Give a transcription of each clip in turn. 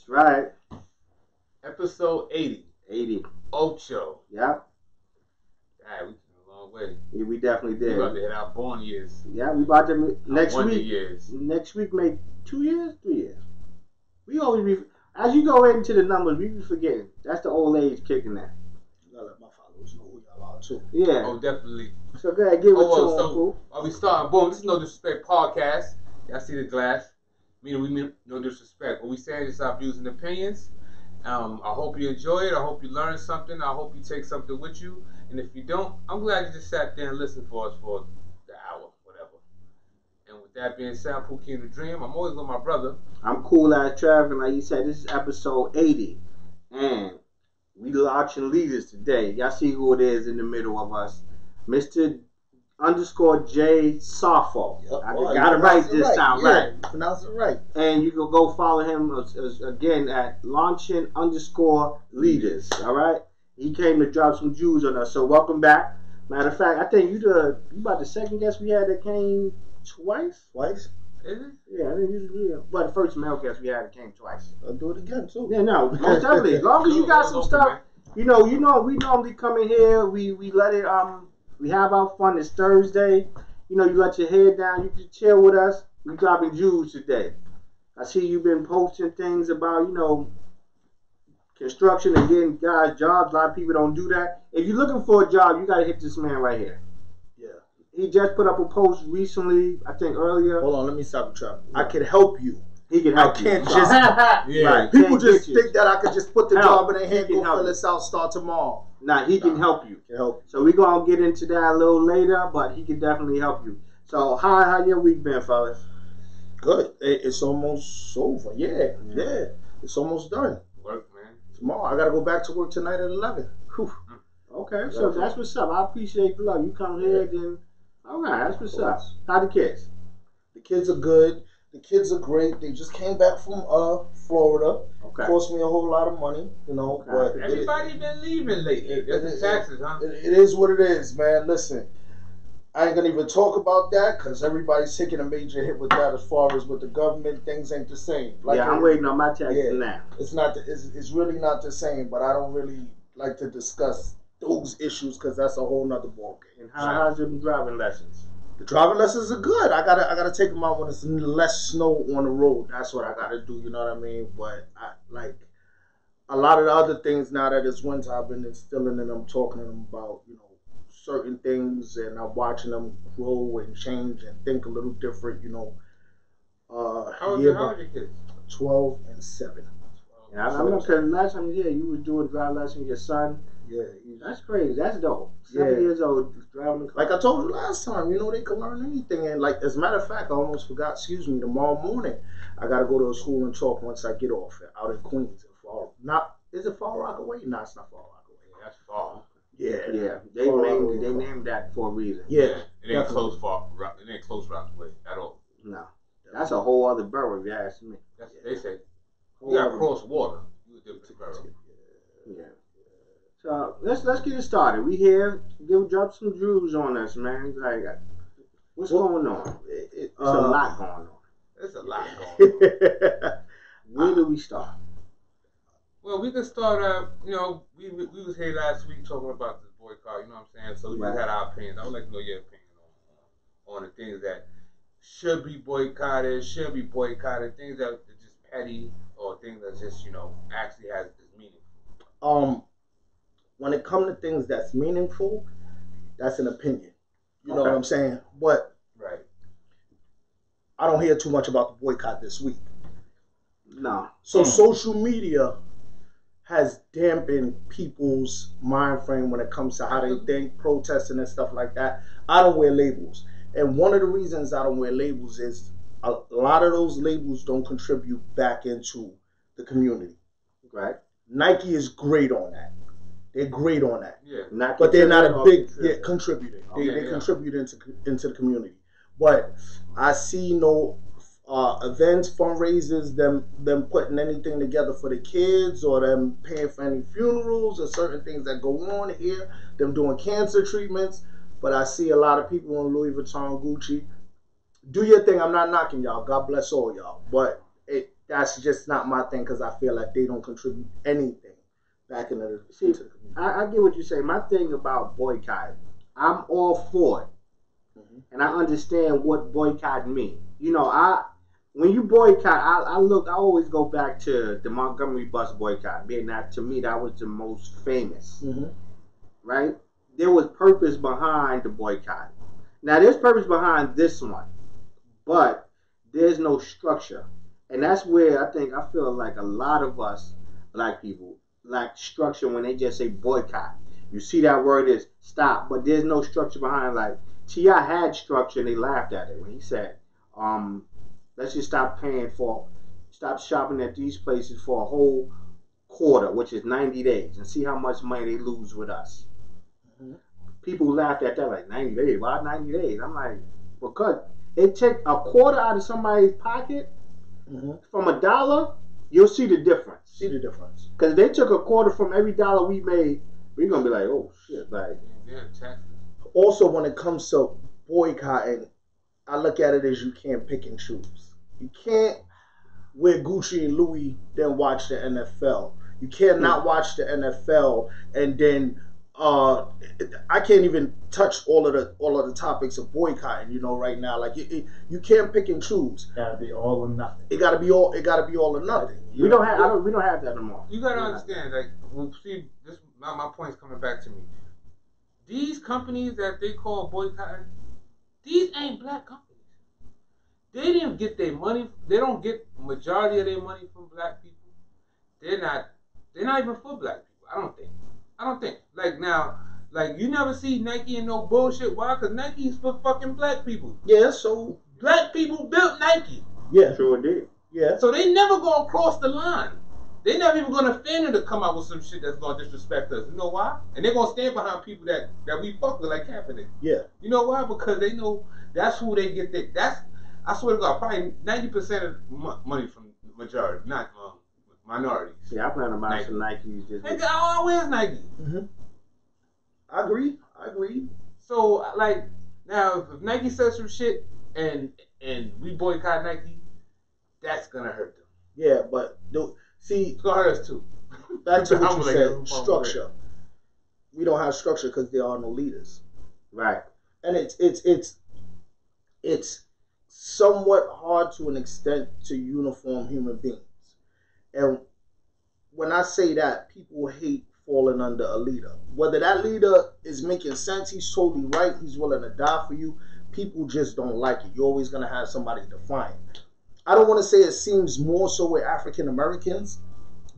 That's right. Episode 80. 80. Ocho. Yep. We came a long way. Yeah, we definitely did. We about to hit our born years. Yeah, we about to next week. Years. Next week, make 2 years, 3 years. We always be as you go into the numbers, we be forgetting. That's the old age kicking that. You gotta let my followers know who y'all are too. Yeah. Oh, definitely. So go ahead, give it to so while we starting, boom, this is No Disrespect podcast. Y'all see the glass. Meaning we mean no disrespect. What we saying is our views and opinions. I hope you enjoy it. I hope you learn something. I hope you take something with you. And if you don't, I'm glad you just sat there and listened for us for the hour, whatever. And with that being said, I'm Pooh King the Dream. I'm always with my brother. I'm Cool As Trav, and like you said, this is episode 80. And we launching leaders today. Y'all see who it is in the middle of us. Mr. _J Safo. Yep. I got it right this time, right? You pronounce it right. And you can go follow him again at launching _leaders. All right. He came to drop some Jews on us. So welcome back. Matter of fact, I think you about the second guest we had that came twice. Twice? Is it? Yeah, I think but the first male guest we had that came twice. I'll do it again too. Yeah, no, most definitely. As long as you got some stuff, you know, we normally come in here. We let it we have our fun. It's Thursday. You know, you let your head down. You can chill with us. We dropping Jews today. I see you've been posting things about, you know, construction and getting guys jobs. A lot of people don't do that. If you're looking for a job, you got to hit this man right here. Yeah. He just put up a post recently, I think earlier. Hold on, let me stop you, Trav. I can help you. He can help you. I can't just... Yeah. Right. People just think that I could just put the job in their hand, go help fill this out, start tomorrow. Nah, he can help you. Can help. So we're going to get into that a little later, but he can definitely help you. So how your week been, fellas? Good. It's almost over. Yeah. It's almost done. Work, man. Tomorrow, I got to go back to work tonight at 11. Whew. Okay, so that's what's up. I appreciate the love. You come here, then... All right, that's what's up. How the kids? The kids are good. The kids are great. They just came back from Florida. Okay. Cost me a whole lot of money, you know. Okay. But Everybody been leaving lately. That's the taxes, huh? It is what it is, man. Listen, I ain't gonna even talk about that because everybody's taking a major hit with that as far as with the government. Things ain't the same. Like I'm waiting on my taxes now. It's not. It's really not the same. But I don't really like to discuss those issues because that's a whole nother ballgame. And how's your driving lessons? The driving lessons are good. I gotta take them out when it's less snow on the road. That's what I gotta do. You know what I mean? But I like a lot of the other things now that it's winter. I've been instilling in them, talking to them about, you know, certain things, and I'm watching them grow and change and think a little different. You know. How old are your kids? 12 and 7. Yeah, I remember because last time you were here, you were doing driving lessons with your son. Yeah, that's crazy. That's dope. 7 years old, driving the car. Like I told you last time, you know, they can learn anything. And like, as a matter of fact, I almost forgot. Excuse me. Tomorrow morning, I gotta go to a school and talk once I get off out in Queens. Is it Far Rockaway? No, it's not Far Rockaway. Yeah, that's far. Yeah. They named that for a reason. Yeah. It ain't close Rockaway at all. No, that's a whole other borough. If you ask me. They say you gotta cross water. You a different borough. Yeah. So let's get it started. We here. Drop some Jews on us, man. Like, what's going on? It's a lot going on. There's a lot going on. Where do we start? Well, we can start. You know, we was here last week talking about this boycott. You know what I'm saying? So we just had our opinions. I would like to know your opinion on the things that should be boycotted, things that are just petty, or things that just, you know, actually has this meaning. When it comes to things that's meaningful, that's an opinion. You know what I'm saying? But right, I don't hear too much about the boycott this week. No. So social media has dampened people's mind frame when it comes to how they think, protesting and stuff like that. I don't wear labels. And one of the reasons I don't wear labels is a lot of those labels don't contribute back into the community. Right. Nike is great on that. They're great on that. Yeah. But they're not a big contributor. They contribute into the community. But I see no events, fundraisers, them putting anything together for the kids, or them paying for any funerals or certain things that go on here, them doing cancer treatments. But I see a lot of people in Louis Vuitton, Gucci. Do your thing. I'm not knocking y'all. God bless all y'all. But that's just not my thing because I feel like they don't contribute anything back into the community. I get what you say. My thing about boycott, I'm all for it. And I understand what boycott means. You know, when you boycott, I always go back to the Montgomery bus boycott. Being that, to me, that was the most famous. Right? There was purpose behind the boycott. Now, there's purpose behind this one, but there's no structure. And that's where I feel like a lot of us, black people, lack structure when they just say boycott. You see that word is stop, but there's no structure behind it. Like, T.I. had structure and they laughed at it when he said, let's just stop shopping at these places for a whole quarter, which is 90 days, and see how much money they lose with us. People laughed at that, like, 90 days, why 90 days? I'm like, because it take a quarter out of somebody's pocket from $1, you'll see the difference. Because they took a quarter from every dollar we made, we're going to be like, oh, shit, like. Also, when it comes to boycotting, I look at it as you can't pick and choose. You can't wear Gucci and Louis, then watch the NFL. You cannot watch the NFL and then I can't even touch all of the topics of boycotting. You know, right now, like you can't pick and choose. Gotta be all or nothing. It gotta be all or nothing. We don't have that no more. You gotta understand, like, see, this my point is coming back to me. These companies that they call boycotting, these ain't black companies. They didn't get their money. They don't get majority of their money from black people. They're not even for black people. I don't think. Like now, like you never see Nike and no bullshit. Why? Because Nike is for fucking black people. Yeah, so black people built Nike. Yeah, sure did. Yeah. So they never gonna cross the line. They never even gonna offend to come out with some shit that's gonna disrespect us. You know why? And they're gonna stand behind people that we fuck with, like Kaepernick. Yeah. You know why? Because they know that's who they get. I swear to God, probably 90% of money from the majority, not minorities. Yeah, I plan to buy some Nikes. Nigga, I wears Nike. I agree. So, like, now if Nike says some shit and we boycott Nike, that's gonna hurt them. Yeah, but see, it's gonna hurt us too. Back to what you said, structure. We don't have structure because there are no leaders. Right. And it's somewhat hard to an extent to uniform human beings. And when I say that, people hate falling under a leader. Whether that leader is making sense, he's totally right, he's willing to die for you, people just don't like it. You're always going to have somebody defiant. I don't want to say it seems more so with African Americans,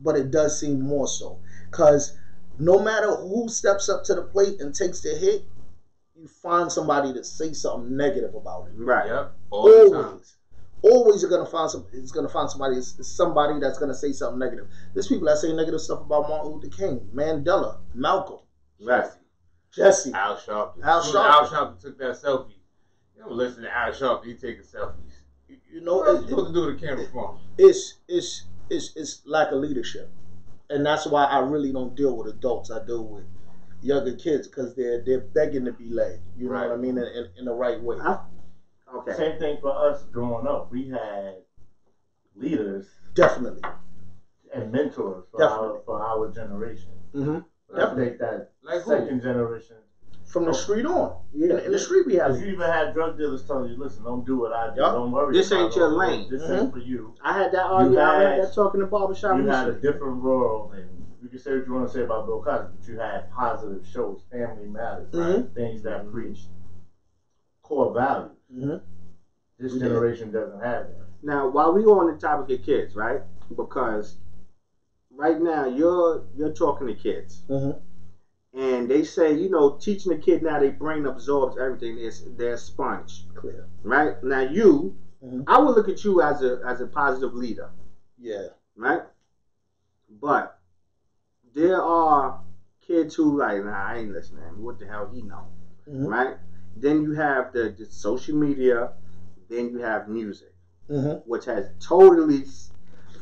but it does seem more so. Because no matter who steps up to the plate and takes the hit, you find somebody to say something negative about it. Right. Yep. Always you're gonna find somebody that's gonna say something negative. There's people that say negative stuff about Martin Luther King, Mandela, Malcolm, Jesse, Al Sharpton. Al Sharpton took that selfie. You don't listen to Al Sharpton. He taking selfies. You know, what are you supposed to do with a camera phone? It's lack of leadership, and that's why I really don't deal with adults. I deal with younger kids because they're begging to be led. You know what I mean? In the right way. Okay. Same thing for us growing up. We had leaders, definitely, and mentors for our generation. I think that second generation from the street on. Yeah, in the street we have. You even had drug dealers telling you, "Listen, don't do what I do. Don't worry. This ain't your lane. This ain't for you." I had that argument. I had that talking in the barbershop. You had a different world, and you can say what you want to say about Bill Cosby, but you had positive shows, Family Matters, right? Things that preached core values. This generation doesn't have that. Now, while we on the topic of kids, right? Because right now you're talking to kids, and they say, you know, teaching a kid now, their brain absorbs everything. They're a sponge. Clear. Right now, I would look at you as a positive leader. Yeah. Right. But there are kids who like, nah, I ain't listening. What the hell he know? Right. Then you have the social media. Then you have music, which has totally.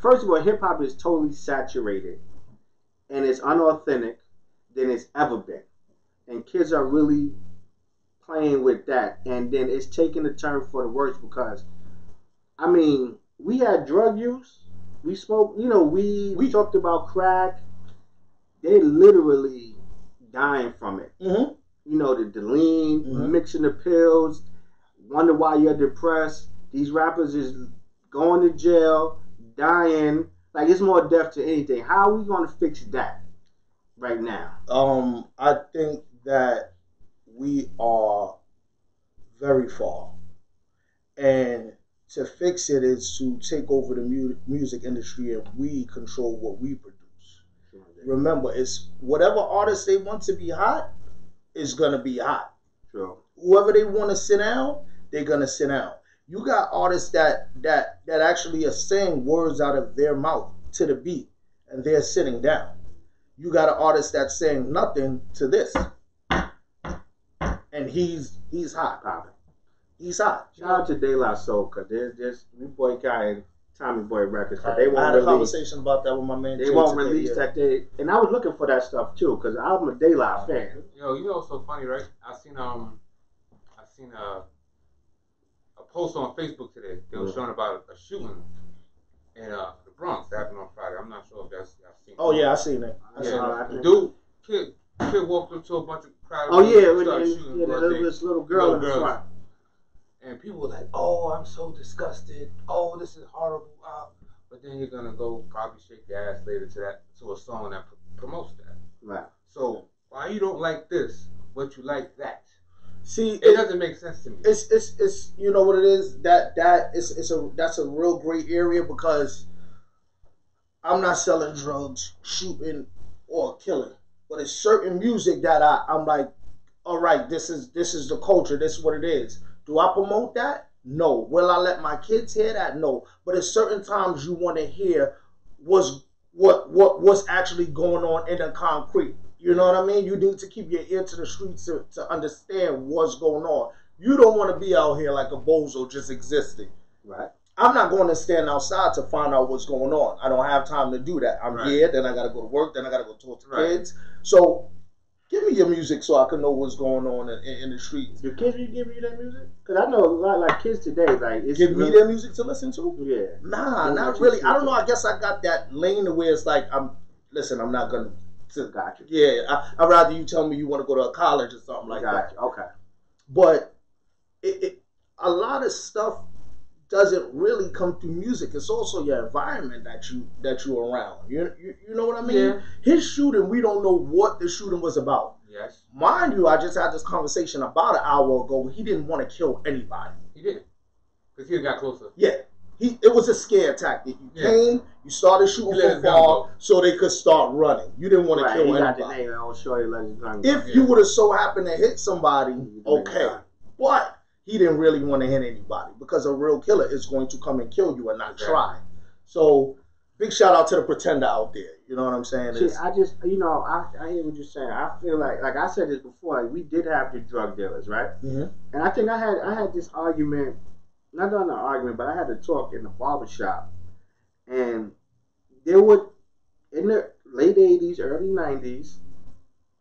First of all, hip hop is totally saturated, and it's unauthentic than it's ever been, and kids are really playing with that. And then it's taking a turn for the worse because, I mean, we had drug use, we smoke. You know, we talked about crack. They literally dying from it. Mm-hmm. You know, the lean, mixing the pills. Wonder why you're depressed. These rappers is going to jail, dying. Like, it's more death to anything. How are we going to fix that right now? I think that we are very far. And to fix it is to take over the music industry, and we control what we produce. Remember, it's whatever artist they want to be hot is going to be hot. Sure. Whoever they want to sit down, they're going to sit down. You got artists that actually are saying words out of their mouth to the beat, and they're sitting down. You got an artist that's saying nothing to this, and he's hot, popping. He's hot. Shout out to De La Soul, because there's we boycotting Tommy Boy Records. They won't I had a conversation about that with my man. They won't release that. And I was looking for that stuff too, because I'm a De La fan. You know what's so funny, right? I seen a post on Facebook today. They were showing about a shooting in the Bronx that happened on Friday. I'm not sure if y'all seen it. Oh yeah, I seen it. The kid walked up to a bunch of crowd. Oh yeah, this little girl in the front. And people were like, "Oh, I'm so disgusted. Oh, this is horrible." But then you're gonna go probably shake your ass later to a song that promotes that. Right. So why you don't like this, but you like that? See, it doesn't make sense to me. It's you know what it is, that's a real gray area, because I'm not selling drugs, shooting, or killing, but it's certain music that I'm like, all right, this is the culture, this is what it is. Do I promote that? No. Will I let my kids hear that? No. But at certain times you want to hear what's actually going on in the concrete. You know what I mean? You need to keep your ear to the streets to understand what's going on. You don't want to be out here like a bozo just existing. Right. I'm not going to stand outside to find out what's going on. I don't have time to do that. I'm here, then I got to go to work, then I got to go talk to kids. So give me your music so I can know what's going on in the streets. Do kids give you that music? Because I know a lot like kids today, like it's give me their music to listen to. Yeah. Nah, not really. I don't know. I guess I got that lane where it's like I'm not gonna. Got you. Yeah, I'd rather you tell me you want to go to a college or something like that. You. Okay. But a lot of stuff doesn't really come through music. It's also your environment that you're around. You know what I mean? Yeah. His shooting, we don't know what the shooting was about. Yes. Mind you, I just had this conversation about an hour ago. He didn't want to kill anybody. He did. Because he got closer. Yeah. It was a scare tactic. You came, you started shooting from far so they could start running. You didn't want to kill anybody. If you would have so happened to hit somebody, okay. But he didn't really want to hit anybody, because a real killer is going to come and kill you and not try. So big shout out to the pretender out there. You know what I'm saying? See, I just, I hear what you're saying. I feel like I said this before, like we did have the drug dealers, right? Mm-hmm. And I think I had this argument, not on an argument, but I had a talk in the barbershop. And there would, in the late 80s, early 90s,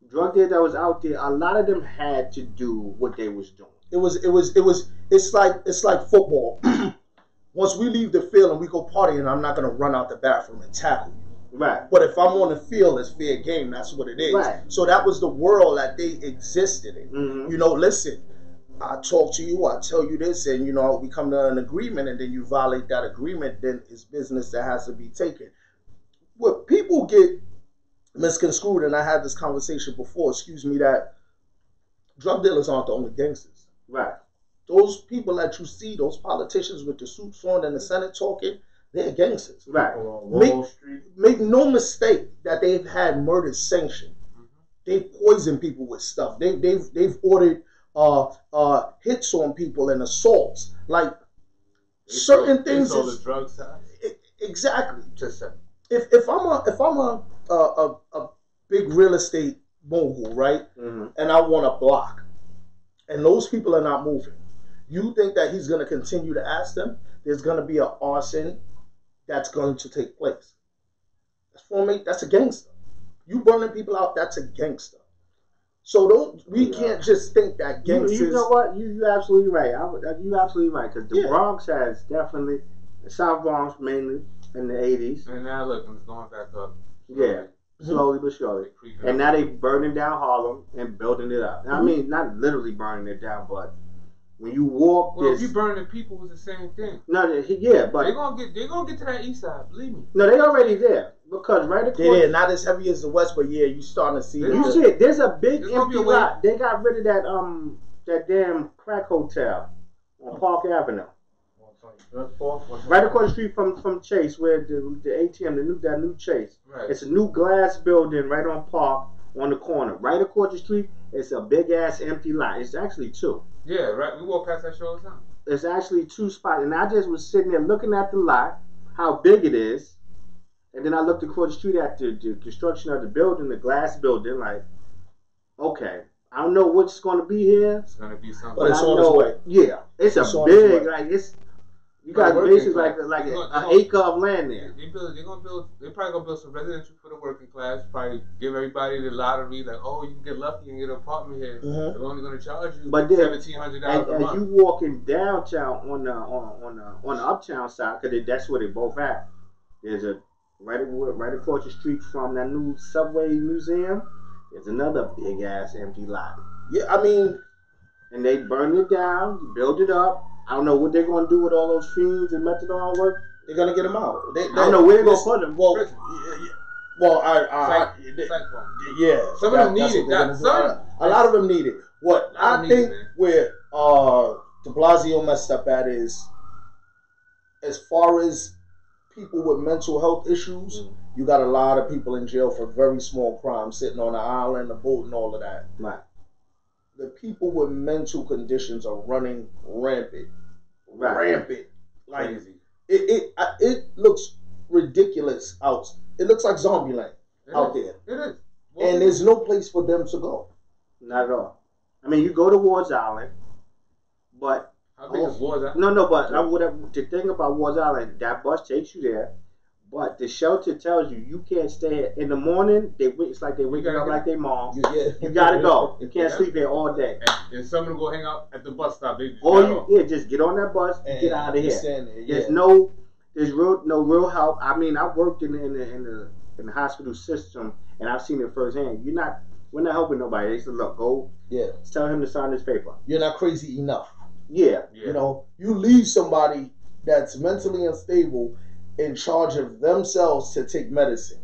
drug dealers that was out there, a lot of them had to do what they was doing. It's like football. Once we leave the field and we go partying, I'm not gonna run out the bathroom and tackle you. Right. But if I'm on the field, it's fair game. That's what it is. Right. So that was the world that they existed in. Mm-hmm. Listen, I talk to you, I tell you this, and we come to an agreement, and then you violate that agreement, then it's business that has to be taken. What people get misconstrued, and I had this conversation before, that drug dealers aren't the only gangsters. Right. Those people that you see, those politicians with the suits on in the Senate talking, they're gangsters. Right. Make no mistake that they've had murders sanctioned. Mm-hmm. They've poisoned people with stuff. They've ordered hits on people and assaults. Like certain things. All the drugs. Exactly. If I'm a big real estate mogul, right, mm-hmm. and I want a block, and those people are not moving, you think that he's going to continue to ask them? There's going to be an arson that's going to take place. That's a gangster. You burning people out, that's a gangster. So we can't just think that gangsters. You know what? You're absolutely right. You're absolutely right, because the Bronx has definitely, the South Bronx mainly, in the 80s. And now look, it's going back up. Yeah, slowly but surely. And now they burning down Harlem and building it up. I mean, not literally burning it down, but when you walk, well, if you burning people, it's the same thing. No, yeah, but they're gonna get to that east side. Believe me. No, they already there because right across. Yeah, not as heavy as the west, but yeah, you starting to see. You see it. There's a big empty lot. They got rid of that damn crack hotel on Park Avenue. Right across the street from Chase, where the ATM, that new Chase. Right. It's a new glass building right on Park on the corner. Right across the street, it's a big ass empty lot. It's actually two. Yeah, right. We walk past that show all the time. It's actually two spots, and I just was sitting there looking at the lot, how big it is, and then I looked across the street at the construction of the building, the glass building. Like, okay, I don't know what's going to be here. It's going to be something. But it's on its way. Yeah, it's a big, like it's. You got basically like an acre of land there. They're probably gonna build some residential for the working class. Probably give everybody the lottery. Like, oh, you can get lucky and get an apartment here. They're only gonna charge you $1,700 a month. And you walking downtown on the uptown side, because that's where they both at. There's a right across the street from that new subway museum. There's another big ass empty lot. Yeah, I mean, and they burn it down, build it up. I don't know what they're going to do with all those fiends and methadone work. They're going to get them out. I don't know where they're going to put them. Yeah. Some of them need it. A lot of them need it. What I think where de Blasio messed up at is, as far as people with mental health issues, you got a lot of people in jail for very small crimes, sitting on an island, a boat, and all of that. Right. The people with mental conditions are running rampant. Right. Rampant. Like, it looks ridiculous out. It looks like Zombieland out there. It is. And there's no place for them to go. Not at all. I mean, you go to Ward's Island, but... How big is Ward's Island? No, but the thing about Ward's Island, that bus takes you there, but the shelter tells you can't stay in the morning. It's like they waking up like their mom. You gotta go. You can't sleep there all day. And some of them go hang out at the bus stop. They just just get on that bus and get out of here. There's no real help. I mean, I've worked in the hospital system and I've seen it firsthand. We're not helping nobody. They said, look, go. Yeah. Tell him to sign this paper. You're not crazy enough. Yeah. You know, you leave somebody that's mentally unstable in charge of themselves to take medicine.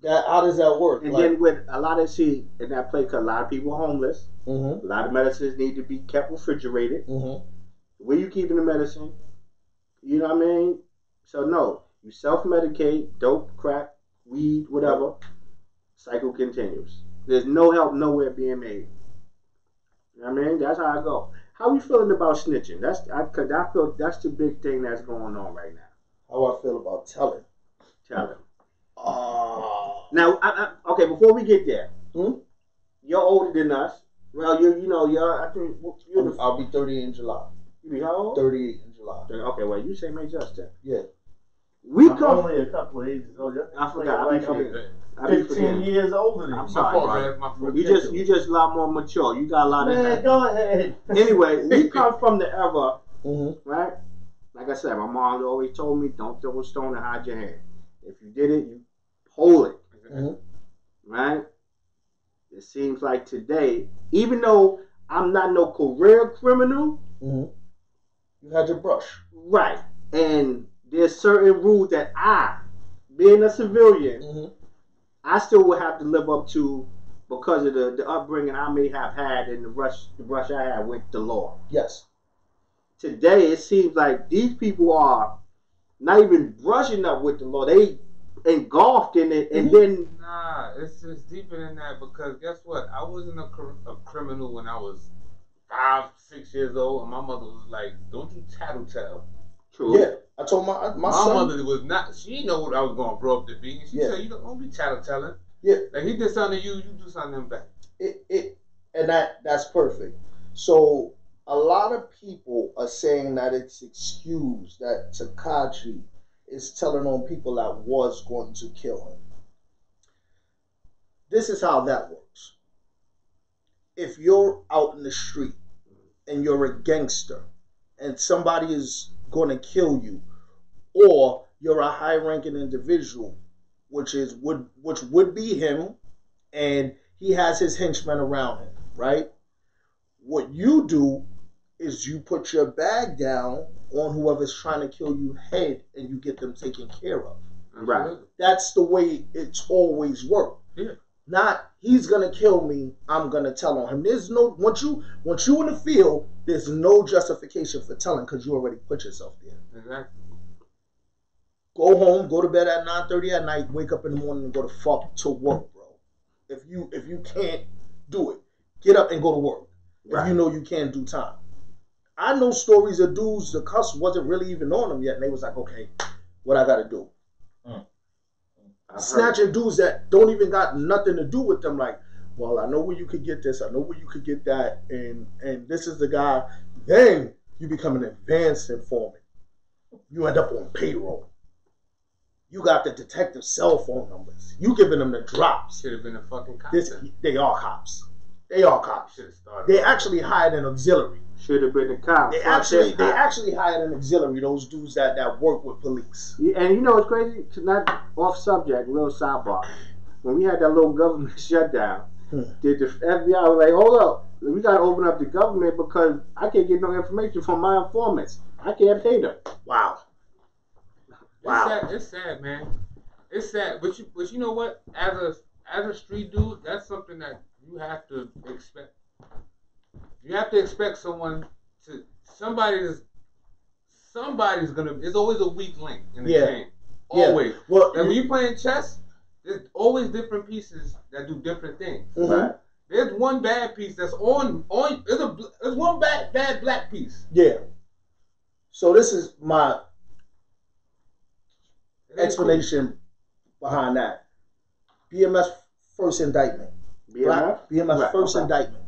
How does that work? And then with a lot of in that place, cause a lot of people are homeless. A lot of medicines need to be kept refrigerated. Where you keeping the medicine? You know what I mean? So no, you self-medicate, dope, crack, weed, whatever. Cycle continues. There's no help nowhere being made. You know what I mean? That's how I go. How are you feeling about snitching? I feel that's the big thing that's going on right now. How I feel about telling. Now, okay, before we get there, you're older than us. Well, I think I'll be 38 in July. You be how old? 38 in July. Okay, well, you say May Justin. Yeah. I'm only a couple of ages old. I forgot. I'm 15 years older than you. I'm sorry. You just a lot more mature. You got a lot of that. Go ahead. Anyway, we come from the era, right? Like I said, my mom always told me, don't throw a stone and hide your hand. If you did it, you hold it. Right? It seems like today, even though I'm not no career criminal, you had your brush. Right. And there's certain rules that being a civilian, I still would have to live up to because of the upbringing I may have had and the brush I had with the law. Yes. Today, it seems like these people are not even brushing up with the law. They engulfed in it, and then... Nah, it's deeper than that, because guess what? I wasn't a criminal when I was 5, 6 years old, and my mother was like, don't you tattletale. True. Yeah, I told my son... My mother was not... She didn't know what I was going to grow up to be, and she said, you don't be tattletelling. Yeah. Like, he did something to you, you do something to him back. And that's perfect. So... A lot of people are saying that it's excused that Tekashi is telling on people that was going to kill him. This is how that works. If you're out in the street and you're a gangster and somebody is going to kill you, or you're a high-ranking individual, which would be him, and he has his henchmen around him, right? What you do is you put your bag down on whoever's trying to kill you head, and you get them taken care of. Right. That's the way it's always worked. Yeah. Not he's gonna kill me, I'm gonna tell on him. There's no once you in the field, there's no justification for telling because you already put yourself there. Exactly. Go home, go to bed at 9:30 at night, wake up in the morning and go to fuck to work, bro. If you can't do it, get up and go to work. If you know you can't do time. I know stories of dudes, the cuss wasn't really even on them yet, and they was like, okay, what I gotta do? Snatching dudes that don't even got nothing to do with them, like, well, I know where you could get this, I know where you could get that, and this is the guy. Then you become an advanced informant. You end up on payroll. You got the detective's cell phone numbers. You giving them the drops. Should have been a fucking cop. They are cops. They are cops. They actually hired an auxiliary. Should have been a cop. They actually hired an auxiliary. Those dudes that work with police. Yeah, and you know what's crazy? Not off subject. Little sidebar. When we had that little government shutdown, did the FBI was like, hold up, we gotta open up the government because I can't get no information from my informants. I can't pay them. Wow. It's sad, man. It's sad, but you know what? As a street dude, that's something that you have to expect. You have to expect somebody's gonna. There's always a weak link in the chain. Always. Yeah. Well, and when you playing chess, there's always different pieces that do different things. Mm-hmm. Right? There's one bad piece that's on. There's one bad black piece. Yeah. So this is my explanation behind that. BMS first indictment. BMS first indictment.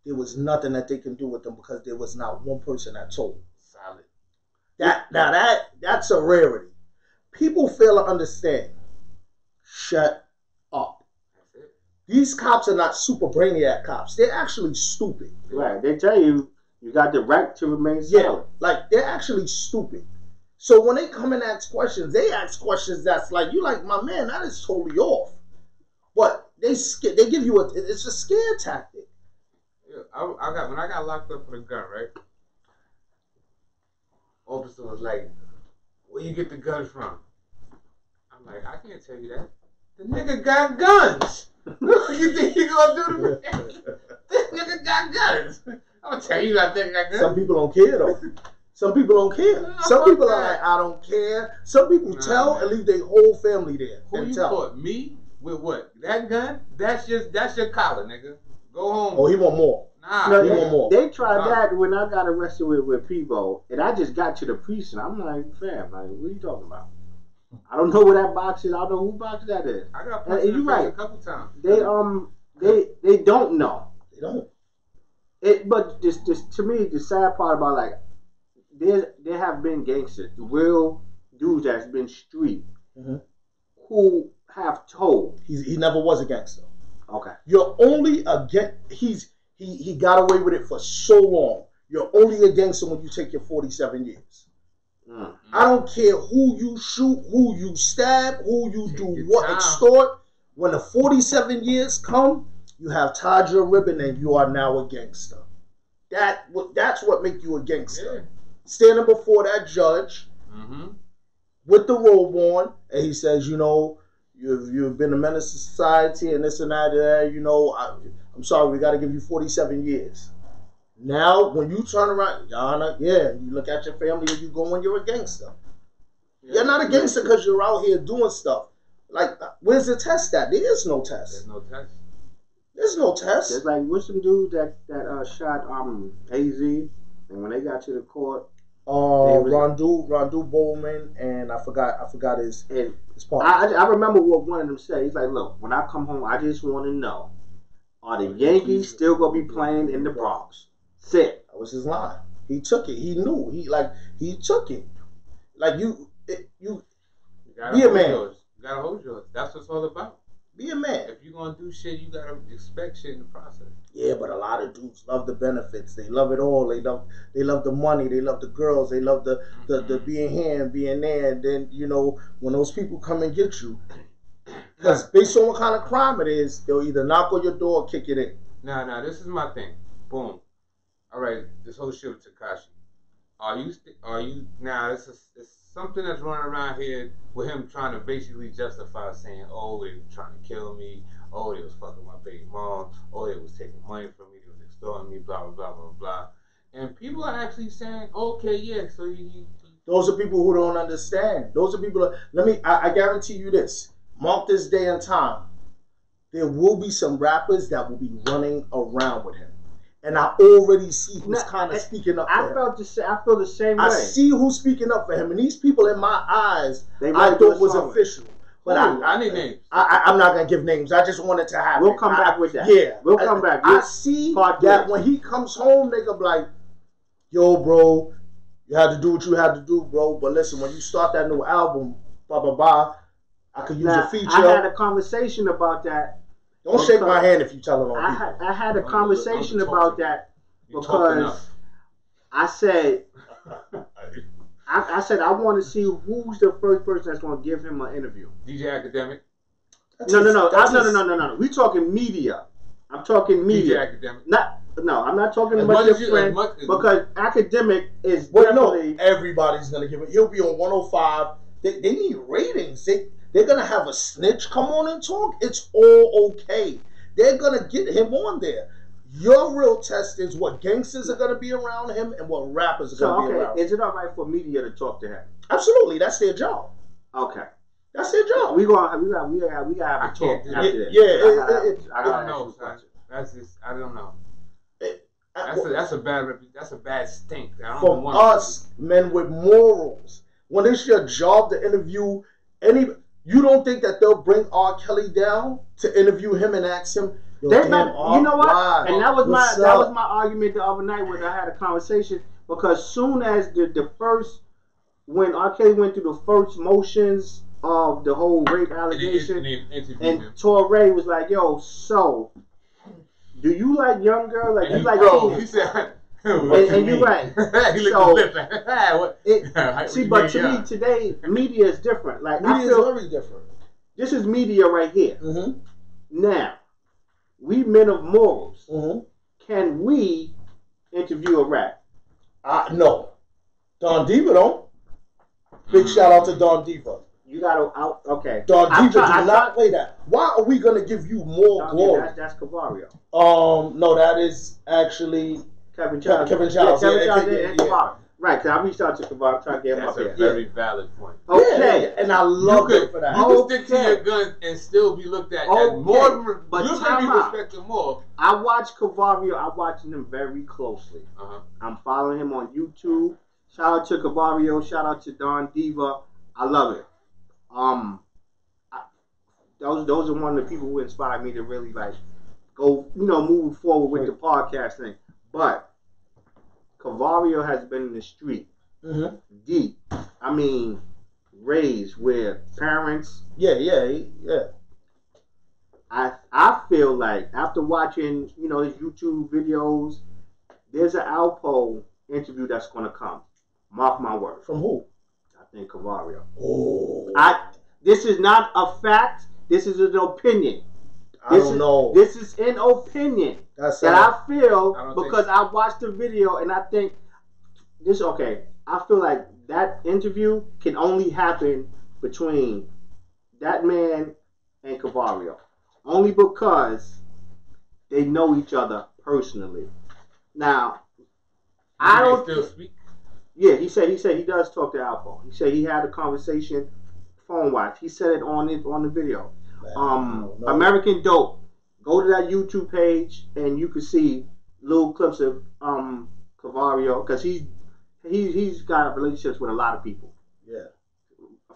There was nothing that they can do with them because there was not one person that told. Solid. That's a rarity. People fail to understand. Shut up. That's it. These cops are not super brainiac cops. They're actually stupid. Right. They tell you got the right to remain silent. Like they're actually stupid. So when they come and ask questions, they ask questions that's like, you like, my man, that is totally off. But they give you it's a scare tactic. Yeah, when I got locked up for the gun, right? Officer was like, "Where you get the gun from?" I'm like, "I can't tell you that. The nigga got guns. What you think he gonna do to me? This nigga got guns. I'm gonna tell you that nigga got guns." Some people don't care though. Some people don't care. Some people are like, I don't care. Some people tell and leave their whole family there. Who you caught? Me? With what? That gun? That's your collar, nigga. Go home. Oh, he want more. Nah, he want more. They tried that when I got arrested with Peebo, and I just got to the precinct. I'm like, fam, like, what are you talking about? I don't know where that box is. I don't know who box that is. I got punched in the face a couple times. They don't know. They don't. But just to me, the sad part about like there have been gangsters, the real dudes that's been street, who have told. He never was a gangster. Okay. You're only a he got away with it for so long. You're only a gangster when you take your 47 years. I don't care who you shoot, who you stab, who you do what, extort. When the 47 years come, you have tied your ribbon and you are now a gangster. That's what makes you a gangster. Yeah. Standing before that judge with the robe on, and he says, you know, you've been a menace to society and this and that, you know, I'm sorry, we got to give you 47 years. Now, when you turn around, Your Honor, you look at your family and you go when you're a gangster. Yeah, you're not a gangster because you're out here doing stuff. Like, where's the test at? There is no test. There's no test. There's no test. It's like, what's some dude that shot AZ, and when they got to the court, Rondu Bowman, and I forgot his part. I remember what one of them said. He's like, look, when I come home, I just want to know, are the Yankees still gonna be playing in the Bronx? Sit. That was his line. He took it. He knew. He took it. Like you be a man. You gotta hold yours. That's what it's all about. Be a man. If you're gonna do shit, you gotta expect shit in the process. Yeah, but a lot of dudes love the benefits. They love it all. They love the money. They love the girls. They love the being here and being there. And then, you know, when those people come and get you, because based on what kind of crime it is, they'll either knock on your door or kick it in. Nah, this is my thing. Boom. All right, this whole shit with Tekashi. Are you now? It's something that's running around here with him trying to basically justify saying, "Oh, they were trying to kill me. Oh, they was fucking my baby mom. Oh, they was taking money from me. They was extorting me. Blah blah blah blah blah." And people are actually saying, "Okay, yeah." So he those are people who don't understand. Those are people. I guarantee you this. Mark this day and time. There will be some rappers that will be running around with him. And I already see who's kind of speaking up for him. I feel the same way. I see who's speaking up for him. And these people in my eyes, I thought was official. But I need names. I'm not going to give names. I just wanted to happen. We'll come back with that. Yeah. We'll come back. I see that when he comes home, they gonna be like, yo, bro, you had to do what you had to do, bro. But listen, when you start that new album, blah, blah, blah, I could use a feature. I had a conversation about that. Don't shake my hand if you tell it on people. I had a conversation about that because I said I want to see who's the first person that's going to give him an interview. DJ Academic. No. We talking media. I'm talking media. DJ Academic. I'm not talking about your friend because Academic is definitely. Everybody's going to give it. He'll be on 105. They need ratings. They're going to have a snitch come on and talk. It's all okay. They're going to get him on there. Your real test is what gangsters are going to be around him and what rappers are going to be around him. Is it all right for media to talk to him? Absolutely. That's their job. Okay. That's their job. We gotta have a talk after this. Yeah. I don't know. That's just, I don't know. That's a bad stink. From us, men with morals. When it's your job to interview you don't think that they'll bring R. Kelly down to interview him and ask him? You know what? And that was my argument the other night when I had a conversation because soon as when R. Kelly went through the first motions of the whole rape allegation, and Torre was like, "Yo, so do you like young girl? Like you like?" He said. And you're right. See, but to me today, media is different. Like media is very different. This is media right here. Mm-hmm. Now, we men of morals. Mm-hmm. Can we interview a rap? No. Don Diva don't. Big shout out to Don Diva. You gotta okay. Don Diva do not play that. Why are we gonna give you more glory? That's Kabbari. No, that is actually. Kevin Childs. Yeah. Right, because I reached out to Kabbari trying to get him up here. That's a very valid point. Okay. Yeah, and I love it for that. You can stick to your gun and still be looked at more. But you'll be respected more. I watch Kabbari. I'm watching him very closely. I'm following him on YouTube. Shout out to Kabbari. Shout out to Don Diva. I love it. Those are one of the people who inspired me to really go, move forward with the podcast thing. But Kabbari has been in the street deep. I mean, raised with parents. Yeah. I feel like after watching, his YouTube videos, there's an Alpo interview that's gonna come. Mark my words. From who? I think Kabbari. Oh. This is not a fact. This is an opinion. I don't know. This is an opinion I feel because I watched the video and I think I feel like that interview can only happen between that man and Kabbari. Only because they know each other personally. Now, I don't still speak. Yeah, he said he does talk to Alpo. He said he had a conversation phone wise. He said it on the video. American Dope. Go to that YouTube page and you can see little clips of Kabbari because he's got relationships with a lot of people. Yeah.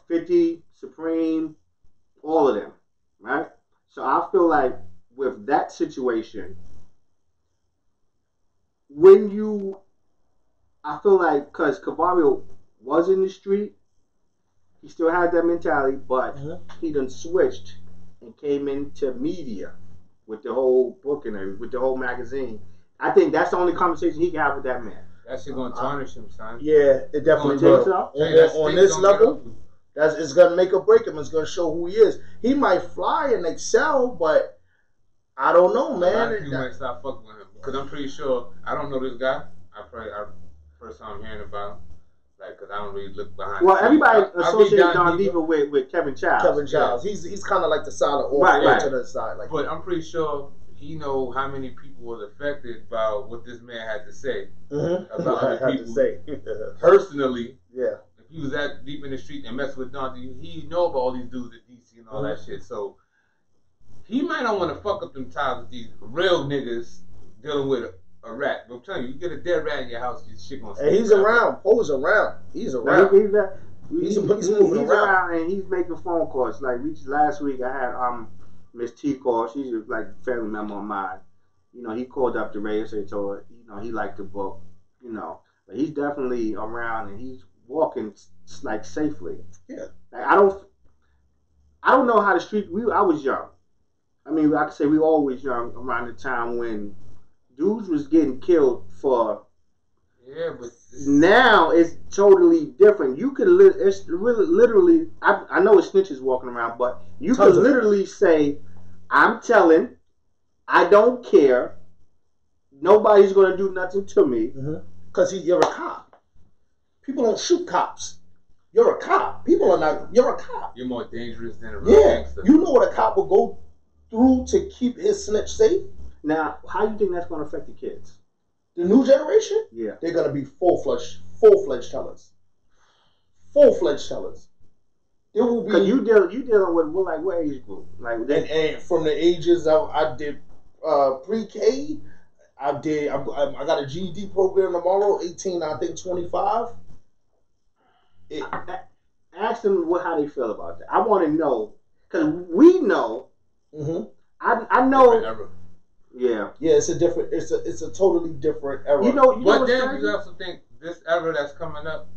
50, Supreme, all of them, right? So I feel like with that situation, I feel like because Kabbari was in the street, he still had that mentality, but he done switched and came into media with the whole book and everything, with the whole magazine, I think that's the only conversation he can have with that man. That shit gonna tarnish him, son. Yeah, it definitely will. On this level, it's gonna make or break him. It's gonna show who he is. He might fly and excel, but I don't know, man. You might stop fucking with him because I'm pretty sure I don't know this guy. I first time hearing about him, like, because I don't really look behind. Well, everybody associates Don Diva with Kevin Childs. Kevin Childs, he's kind of like the solid right to the side, like. But I'm pretty sure he know how many people was affected by what this man had to say about other people personally. Yeah. If he was that deep in the street and mess with Don, he know about all these dudes at DC and all that shit. So he might not want to fuck up them ties with these real niggas dealing with a rat. But I'm telling you, you get a dead rat in your house, your shit gonna. And he's around. Poe's around. He's around. He's moving around, and he's making phone calls. Like last week, I had Miss T call. She's like a family member of mine. You know, he called up the radio station, told her, you know, he liked the book. You know, but he's definitely around and he's walking like safely. Yeah. Like, I don't know how the street. I was young. I mean, I could say we always young around the time when dudes was getting killed for. Yeah, but now it's totally different. You could it's really literally. I know it's snitches walking around, but you could literally say, "I'm telling, I don't care. Nobody's gonna do nothing to me because you're a cop. People don't shoot cops. You're a cop. People are not. You're a cop. You're more dangerous than a real gangster. You know what a cop will go through to keep his snitch safe. Now, how do you think that's gonna affect the kids? The new generation? Yeah. They're going to be full-fledged tellers. Full-fledged tellers. There will be... Because you dealing with what age group? Like, and from the ages, I did pre-K. I got a GED program tomorrow, 18, I think 25. Ask them how they feel about that. I want to know. Because we know. I know... Yeah, it's a different. It's a totally different era. You know but then you also think this era that's coming up,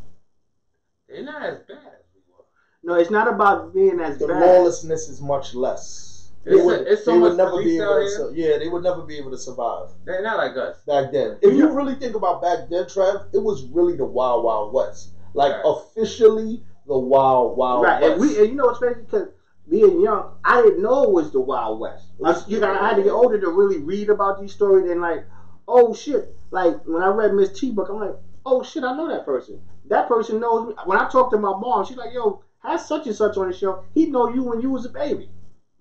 they're not as bad as we were. No, it's not about being as bad. The lawlessness is much less. It's so much police out here. They would never be able to survive. They're not like us back then. If you really think about back then, Trev, it was really the Wild Wild West. Like officially the Wild Wild West. And you know what's crazy because. Being young, I didn't know it was the Wild West. I had to get older to really read about these stories and like, oh shit. Like when I read Miss T book, I'm like, oh shit, I know that person. That person knows me. When I talk to my mom, she's like, yo, has such and such on the show. He know you when you was a baby.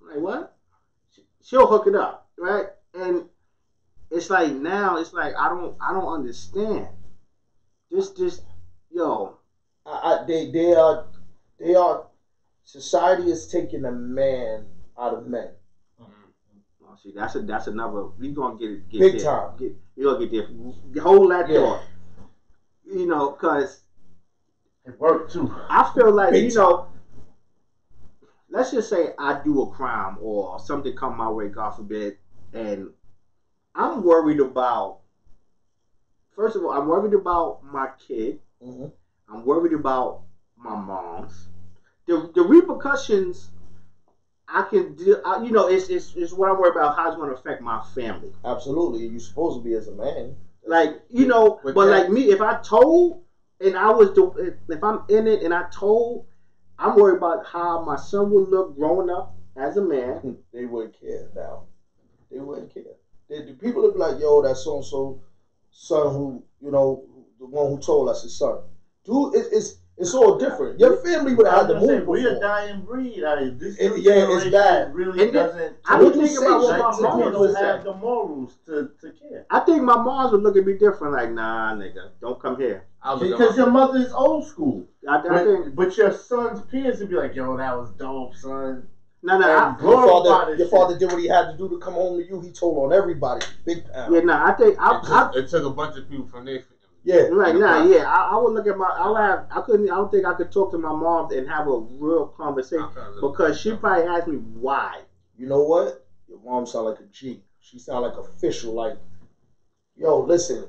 I'm like, what? She'll hook it up, right? And it's like now, it's like I don't understand. Just yo. They are. Society is taking a man out of men. Oh, see, that's another. We gonna get big there. time. We gonna get there. Hold that door. You know, cause it worked too. I feel like big time. Let's just say I do a crime or something come my way, God forbid, and I'm worried about. First of all, I'm worried about my kid. I'm worried about my mom's. The repercussions I can do, you know, it's what I'm worried about, how it's going to affect my family. Absolutely. You're supposed to be as a man. Like, you know, but like me, if I told and if I'm in it and I told, I'm worried about how my son would look growing up as a man. They wouldn't care now. They wouldn't care. The people would be like, yo, that's so-and-so son who, you know, the one who told us his son. Dude, it's all different. Your family would have had to move. We're a dying breed. It's bad. Really doesn't. I be thinking about what my mom would have the morals to care. I think my moms would look at me different. Like, nah, nigga, don't come here. Because your mother is old school. I think, but your son's peers would be like, yo, that was dope, son. No. Your father did what he had to do to come home to you. He told on everybody. Big pound. Yeah, I think it took a bunch of people from their. Yeah, right. I would look at I don't think I could talk to my mom and have a real conversation because she probably asked me why. You know what? Your mom sound like a G. She sound like official. Like, yo, listen,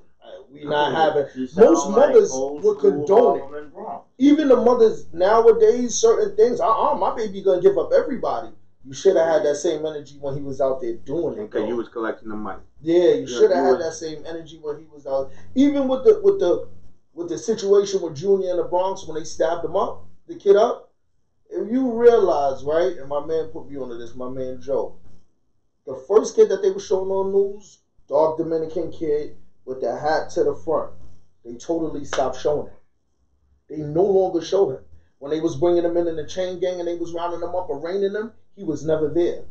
we not having. Most mothers would condone it. Even the mothers nowadays, certain things. My baby gonna give up everybody. You should have had that same energy when he was out there doing it. Because you was collecting the money. Yeah, you should have had that same energy when he was out. Even with the situation with Junior in the Bronx when they stabbed him up, the kid up. If you realize, right, and my man put me onto this, my man Joe, the first kid that they were showing on news, dark Dominican kid with the hat to the front, they totally stopped showing him. They no longer show him. When they was bringing him in the chain gang and they was rounding him up, arraigning him, he was never there.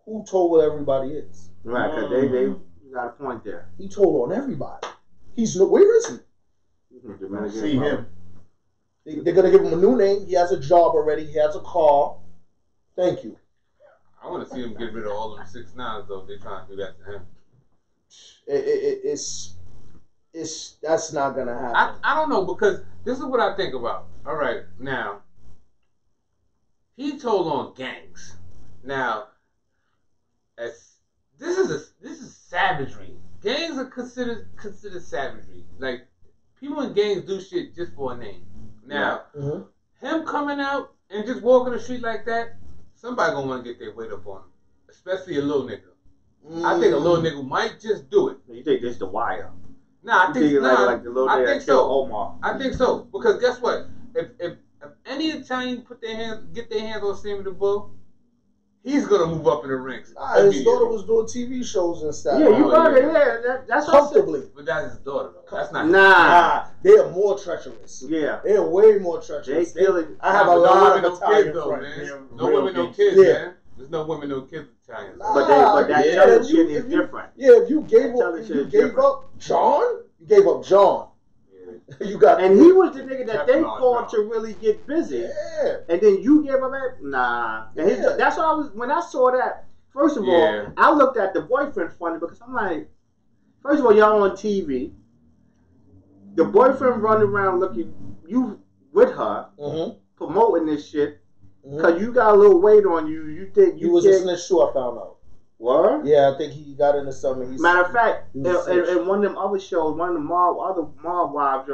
Who told what everybody is? Right, because they got a point there. He told on everybody. Where is he? See him. They're going to give him a new name. He has a job already. He has a car. Thank you. I want to see him get rid of all them 6'9" though. They're trying to do that to him. That's not going to happen. I don't know, because this is what I think about. All right, now, he told on gangs. Now, this is savagery. Gangs are considered savagery. Like, people in gangs do shit just for a name. Now, him coming out and just walking the street like that, somebody gonna want to get their weight up on him, especially a little nigga. I think a little nigga might just do it. You think this is the wire? Nah, I think like the little nigga that killed Omar. I think so, because guess what? If any Italian get their hands on Sammy the Bull, he's gonna move up in the ranks. His daughter was doing TV shows and stuff. Yeah, you got it. Yeah, that's comfortably. But that's his daughter, though. That's not. Nah, they are more treacherous. Yeah, they are way more treacherous. They killing. I have a lot of Italian kids, though, man. No women, no kids, man. There's no women, no kids. Italians. But that telling shit is different. Yeah, if you gave up John, you gave up John. You got, and he was the nigga that they called to really get busy. Yeah. And then you gave him that? Nah. And that's why when I saw that, first of all, I looked at the boyfriend funny because I'm like, first of all, y'all on TV. The boyfriend running around looking, you with her, promoting this shit, because you got a little weight on you. You think you was a snitch too, I found out. What? Yeah, I think he got into something. Matter of fact, in one of them other shows, one of the other mob wives,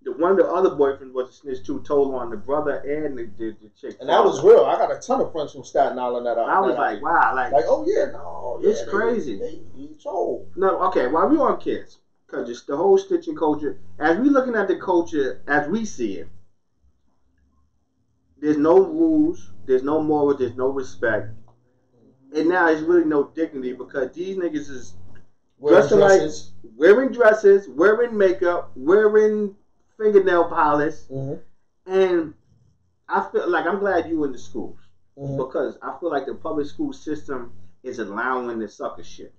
one of the other boyfriends was a snitch too, told on the brother and the chick. And that was real. I got a ton of friends from Staten Island that I was like, wow. Like, oh yeah, no. It's crazy. He told. No, okay, well, we on kids. Because just the whole stitching culture, as we looking at the culture, as we see it, there's no rules, there's no morals, there's no respect. And now it's really no dignity because these niggas is wearing dresses, wearing makeup, wearing fingernail polish. And I feel like I'm glad you in the schools because I feel like the public school system is allowing this sucker shit.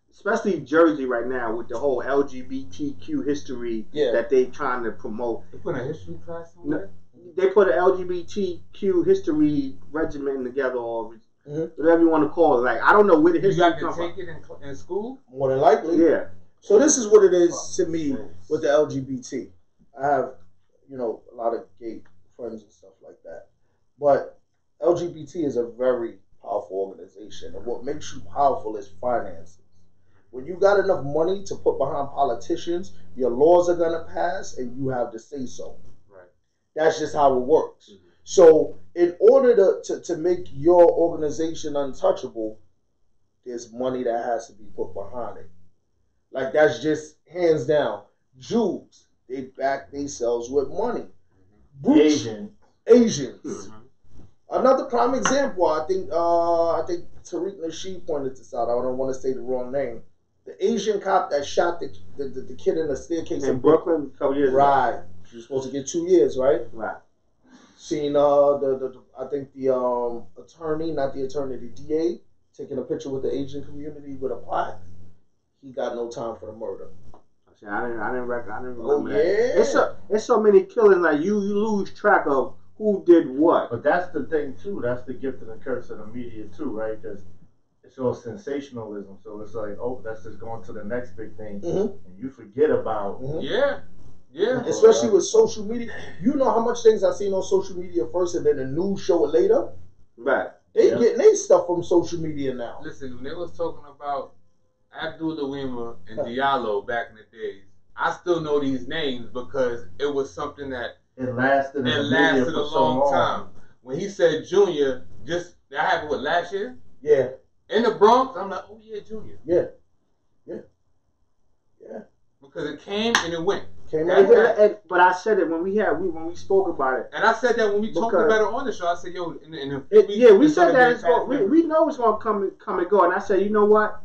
Especially Jersey right now with the whole LGBTQ history that they trying to promote. They put a history class on there? They put an LGBTQ history regimen together or whatever you want to call it. Like, I don't know where the history comes from. You got to take it in school? More than likely. Yeah. So this is what it is to me with the LGBT. I have, a lot of gay friends and stuff like that. But LGBT is a very powerful organization. And what makes you powerful is finances. When you got enough money to put behind politicians, your laws are going to pass and you have to say so. Right. That's just how it works. So in order to make your organization untouchable, there's money that has to be put behind it. Like, that's just hands down. Jews, they back themselves with money. Asians. Another prime example, I think Tariq Nasheed pointed this out. I don't want to say the wrong name. The Asian cop that shot the kid in the staircase in Brooklyn a couple years ago. Right. She was supposed to get 2 years, right? Right. Seen I think the attorney, not the attorney, the DA, taking a picture with the Asian community with a plaque. He got no time for the murder. I didn't remember that. It's so many killings, like you lose track of who did what. But that's the thing too. That's the gift and the curse of the media too, right? Because it's all sensationalism. So it's like, oh, that's just going to the next big thing, and you forget about. Yeah. Especially with social media. You know how much things I seen on social media first and then the news show it later? Right. They getting their stuff from social media now. Listen, when they was talking about Abdul Lawima and Diallo back in the days, I still know these names because it was something that it lasted a long time. When he said Junior, just That happened what, last year? Yeah. In the Bronx, I'm like, oh yeah, Junior. Yeah. Because it came and it went. But I said it when we spoke about it. And I said that when we talked about it on the show. I said, yo, we said that we know it's gonna come and go. And I said, you know what?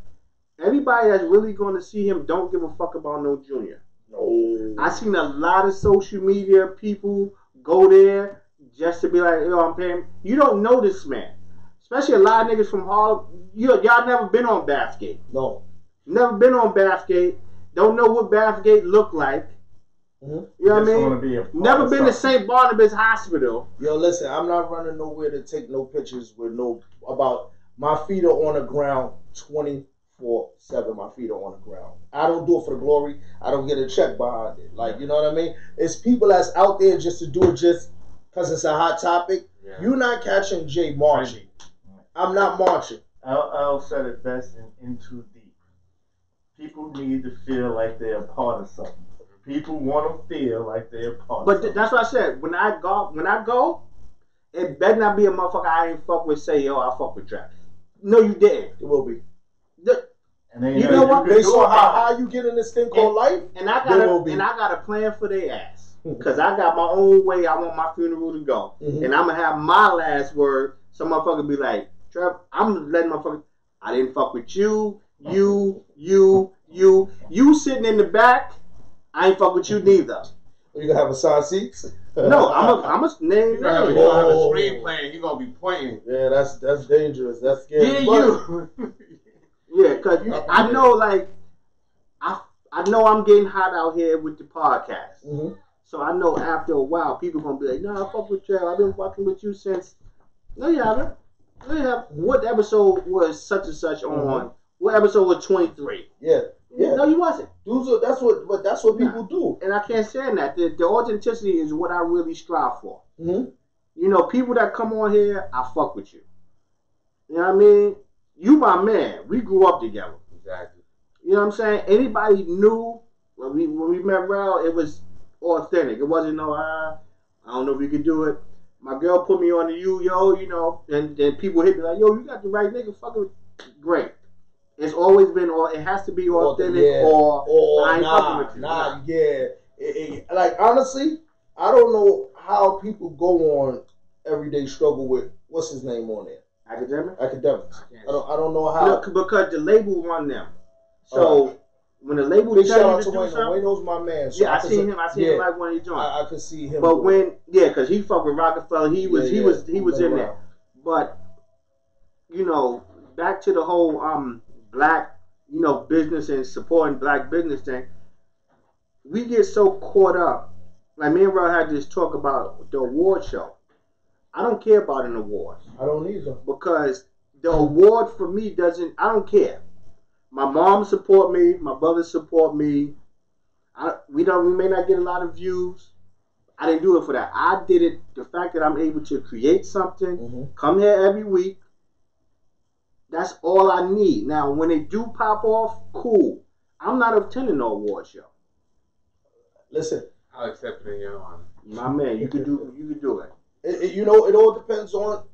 Everybody that's really gonna see him don't give a fuck about no Junior. No. I seen a lot of social media people go there just to be like, yo, I'm paying. You don't know this man. Especially a lot of niggas from Harlem. Y'all never been on Bathgate. No. Never been on Bathgate. Don't know what Bathgate look like. Mm-hmm. You know what I mean? Never been to St. Barnabas Hospital. Yo, listen, I'm not running nowhere to take no pictures with my feet are on the ground 24/7. My feet are on the ground. I don't do it for the glory. I don't get a check behind it. Like, you know what I mean? It's people that's out there just to do it just because it's a hot topic. Yeah. You're not catching Jay marching. I'm not marching. I'll said it best in too deep. People need to feel like they're a part of something. People want to feel like they're a part of something. But that's what I said. When I go, it better not be a motherfucker I ain't fuck with say, yo, I fuck with Travis. No, you didn't. It will be. And then, you know what? Based on how you get in this thing called life, and I got a plan for their ass. Because I got my own way I want my funeral to go. Mm-hmm. And I'm going to have my last word. Some motherfucker be like, Trev, I'm letting motherfucker, I didn't fuck with you sitting in the back, I ain't fuck with you neither. You gonna have assigned seats? No, I'm a name. You gonna have a screen playing. You gonna be pointing. Yeah, that's dangerous. That's scary. Yeah, you. Yeah, cause I know, like, I know I'm getting hot out here with the podcast. Mm-hmm. So I know after a while, people gonna be like, "Nah, I fuck with you. I've been fucking with you since." No, you haven't. No, you haven't. What episode was such and such on? What episode was 23? Yeah. No, you wasn't. Dudes, that's what people do. And I can't stand that. The authenticity is what I really strive for. Mm-hmm. You know, people that come on here, I fuck with you. You know what I mean? You my man. We grew up together. Exactly. You know what I'm saying? Anybody knew when we met Rel, it was authentic. It wasn't no, I don't know if you can do it. My girl put me on the yo, you know, and then people hit me like, yo, you got the right nigga, fucking great. It's always been, it has to be authentic, or I ain't fucking with you. Like, honestly, I don't know how people go on Everyday Struggle with, what's his name on there? Academics. I don't know how. Because the label run them. So when the label tells you to do something, Wayno's my man. So I seen him like one of his joints. I could see him. But because he fucked with Rockefeller, he was in there. But you know, back to the whole black, you know, business and supporting black business thing. We get so caught up. Like me and Rel had this talk about the award show. I don't care about an award. I don't either. Because the award for me I don't care. My mom support me. My brother support me. We may not get a lot of views. I didn't do it for that. I did it. The fact that I'm able to create something, come here every week. That's all I need. Now, when they do pop off, cool. I'm not attending no award show. Listen, I'll accept it in your honor. My man, you could do it. You know, it all depends on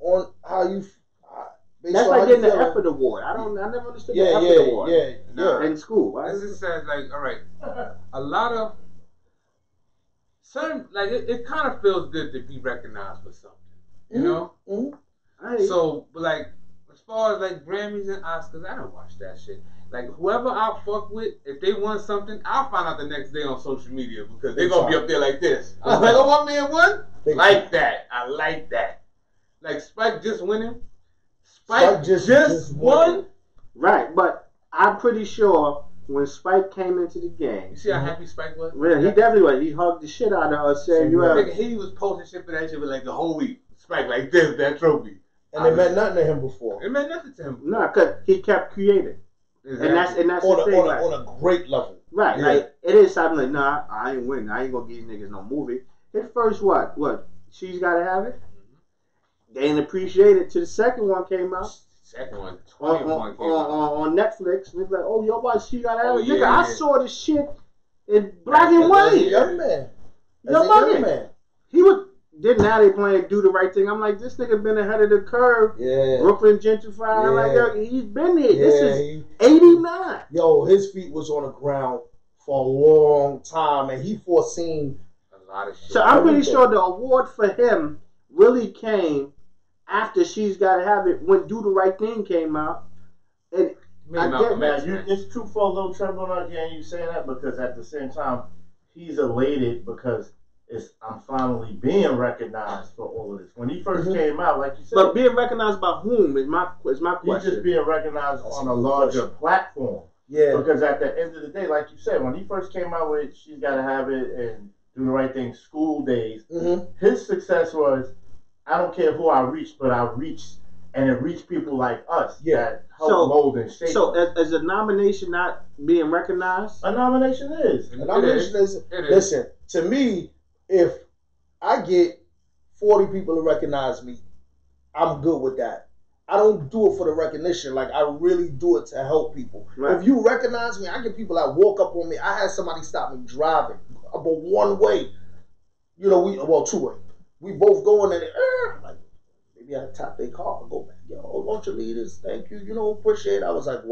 how you. That's like getting the effort award. I never understood the effort award. Yeah. In school, right? This is sad. Like, all right, a lot of certain, like, it kind of feels good to be recognized for something, you know. Mm-hmm. So, but like, as far as like Grammys and Oscars, I don't watch that shit. Like, whoever I fuck with, if they won something, I'll find out the next day on social media because they're gonna be up there like this. I was like, oh, my man won. Like that. I like that. Like Spike just winning. Spike just won. Right, but I'm pretty sure when Spike came into the game. You see how happy Spike was? Yeah, he definitely was. He hugged the shit out of us, saying, he was posting shit for that shit for like the whole week. Spike like this, that trophy. And it meant nothing to him before. It meant nothing to him. No, because he kept creating. Exactly. And that's the thing. On a great level. Right, like, it is something like, nah, I ain't winning. I ain't gonna give these niggas no movie. His first what? She's Gotta Have It? They didn't appreciate it till the second one came out. Second one, on Netflix. And it's like, oh, yo, what? She Gotta Have It? Nigga, I saw this shit in black and white. Young man. He was, Then now they playing Do the Right Thing. I'm like, this nigga been ahead of the curve. Yeah. Brooklyn gentrified. I'm like, yo, he's been here. Yeah, this is 89. Yo, his feet was on the ground for a long time, and he foreseen a lot of shit. So I'm pretty sure the award for him really came after She's Gotta Have It when Do the Right Thing came out. And it's true for a little Trevor on again you saying that, because at the same time he's elated because I'm finally being recognized for all of this. When he first came out, like you said, but being recognized by whom is my question. He's just being recognized on a larger platform. Yeah. Because at the end of the day, like you said, when he first came out with She's Gotta Have It and Do the Right Thing, School Days, his success was, I don't care who I reached, but I reached, and it reached people like us that helped mold and shape. So as a nomination not being recognized? A nomination is. A nomination is. Listen, to me, if I get 40 people to recognize me, I'm good with that. I don't do it for the recognition. Like, I really do it to help people. Right. If you recognize me, I get people that walk up on me. I had somebody stop me driving about one way. You know, two way. We both going in there. Like, maybe I tap their car and go back. Yo, won't you lead us? Thank you. Appreciate it. I was like,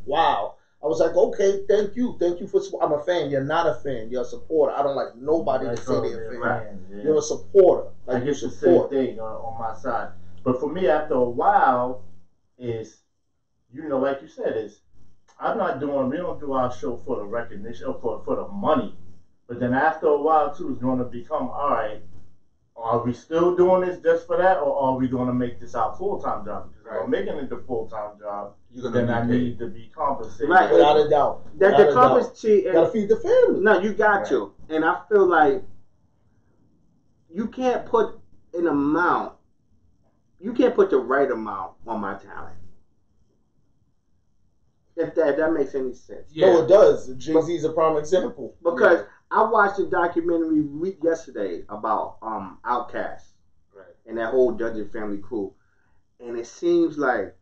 wow. I was like, okay, thank you for. I'm a fan. You're not a fan. You're a supporter. I don't like nobody to say they're a fan. Right. Yeah. You're a supporter. Like, I get the same thing on my side. But for me, after a while, is, like you said, we don't do our show for the recognition or for the money. But then after a while, too, it's going to become, all right, are we still doing this just for that, or are we going to make this our full-time job? Because if I'm making it the full-time job, then I need to be compensated. Right. Without a doubt. That the compensation. You got to feed the family. No, you got to. And I feel like you can't put an amount. You can't put the right amount on my talent. If that makes any sense. Yeah. No, it does. Jay-Z's a prime example. Because I watched a documentary yesterday about Outkast and that whole Dungeon Family crew. And it seems like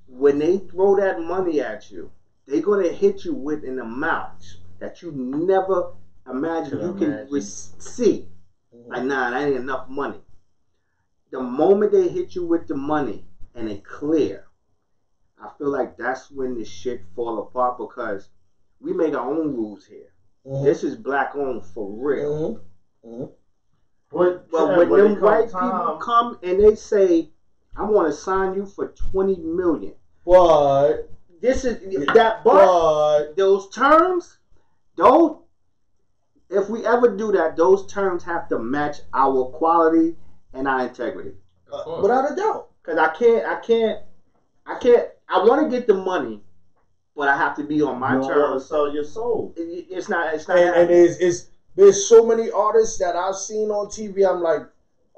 when they throw that money at you, they're going to hit you with an amount that you never imagined you can see. Like, nah, that ain't enough money. The moment they hit you with the money and it clear, I feel like that's when the shit fall apart, because we make our own rules here. This is black owned for real. But when them white people come and they say, I want to sign you for $20 million. But this is that. But those terms, if we ever do that, those terms have to match our quality and our integrity. Without a doubt. Because I can't. I want to get the money, but I have to be on my terms. You want to sell your soul. It's not. And there's so many artists that I've seen on TV. I'm like,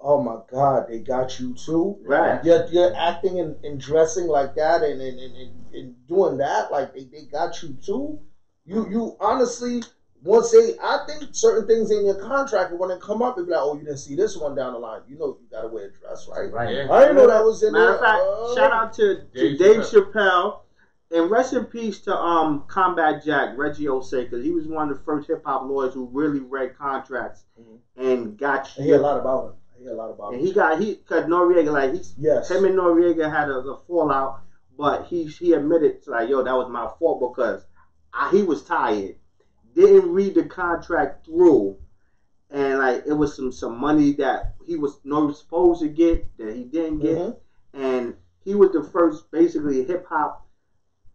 oh my God, they got you too. Right. You're acting and dressing like that and doing that. Like they got you too. You honestly. I think certain things in your contract are going to come up and be like, oh, you didn't see this one down the line. You know you got to wear a dress, right? Yeah. I didn't know that was in there. Matter of fact, shout out to Dave Chappelle, and rest in peace to Combat Jack, Reggie Osei, because he was one of the first hip-hop lawyers who really read contracts and got you. I hear a lot about him. And because Noriega, him and Noriega had a fallout, but he admitted, like, yo, that was my fault because he was tired. Didn't read the contract through, and like it was some money that he was supposed to get that he didn't get, and he was the first basically hip hop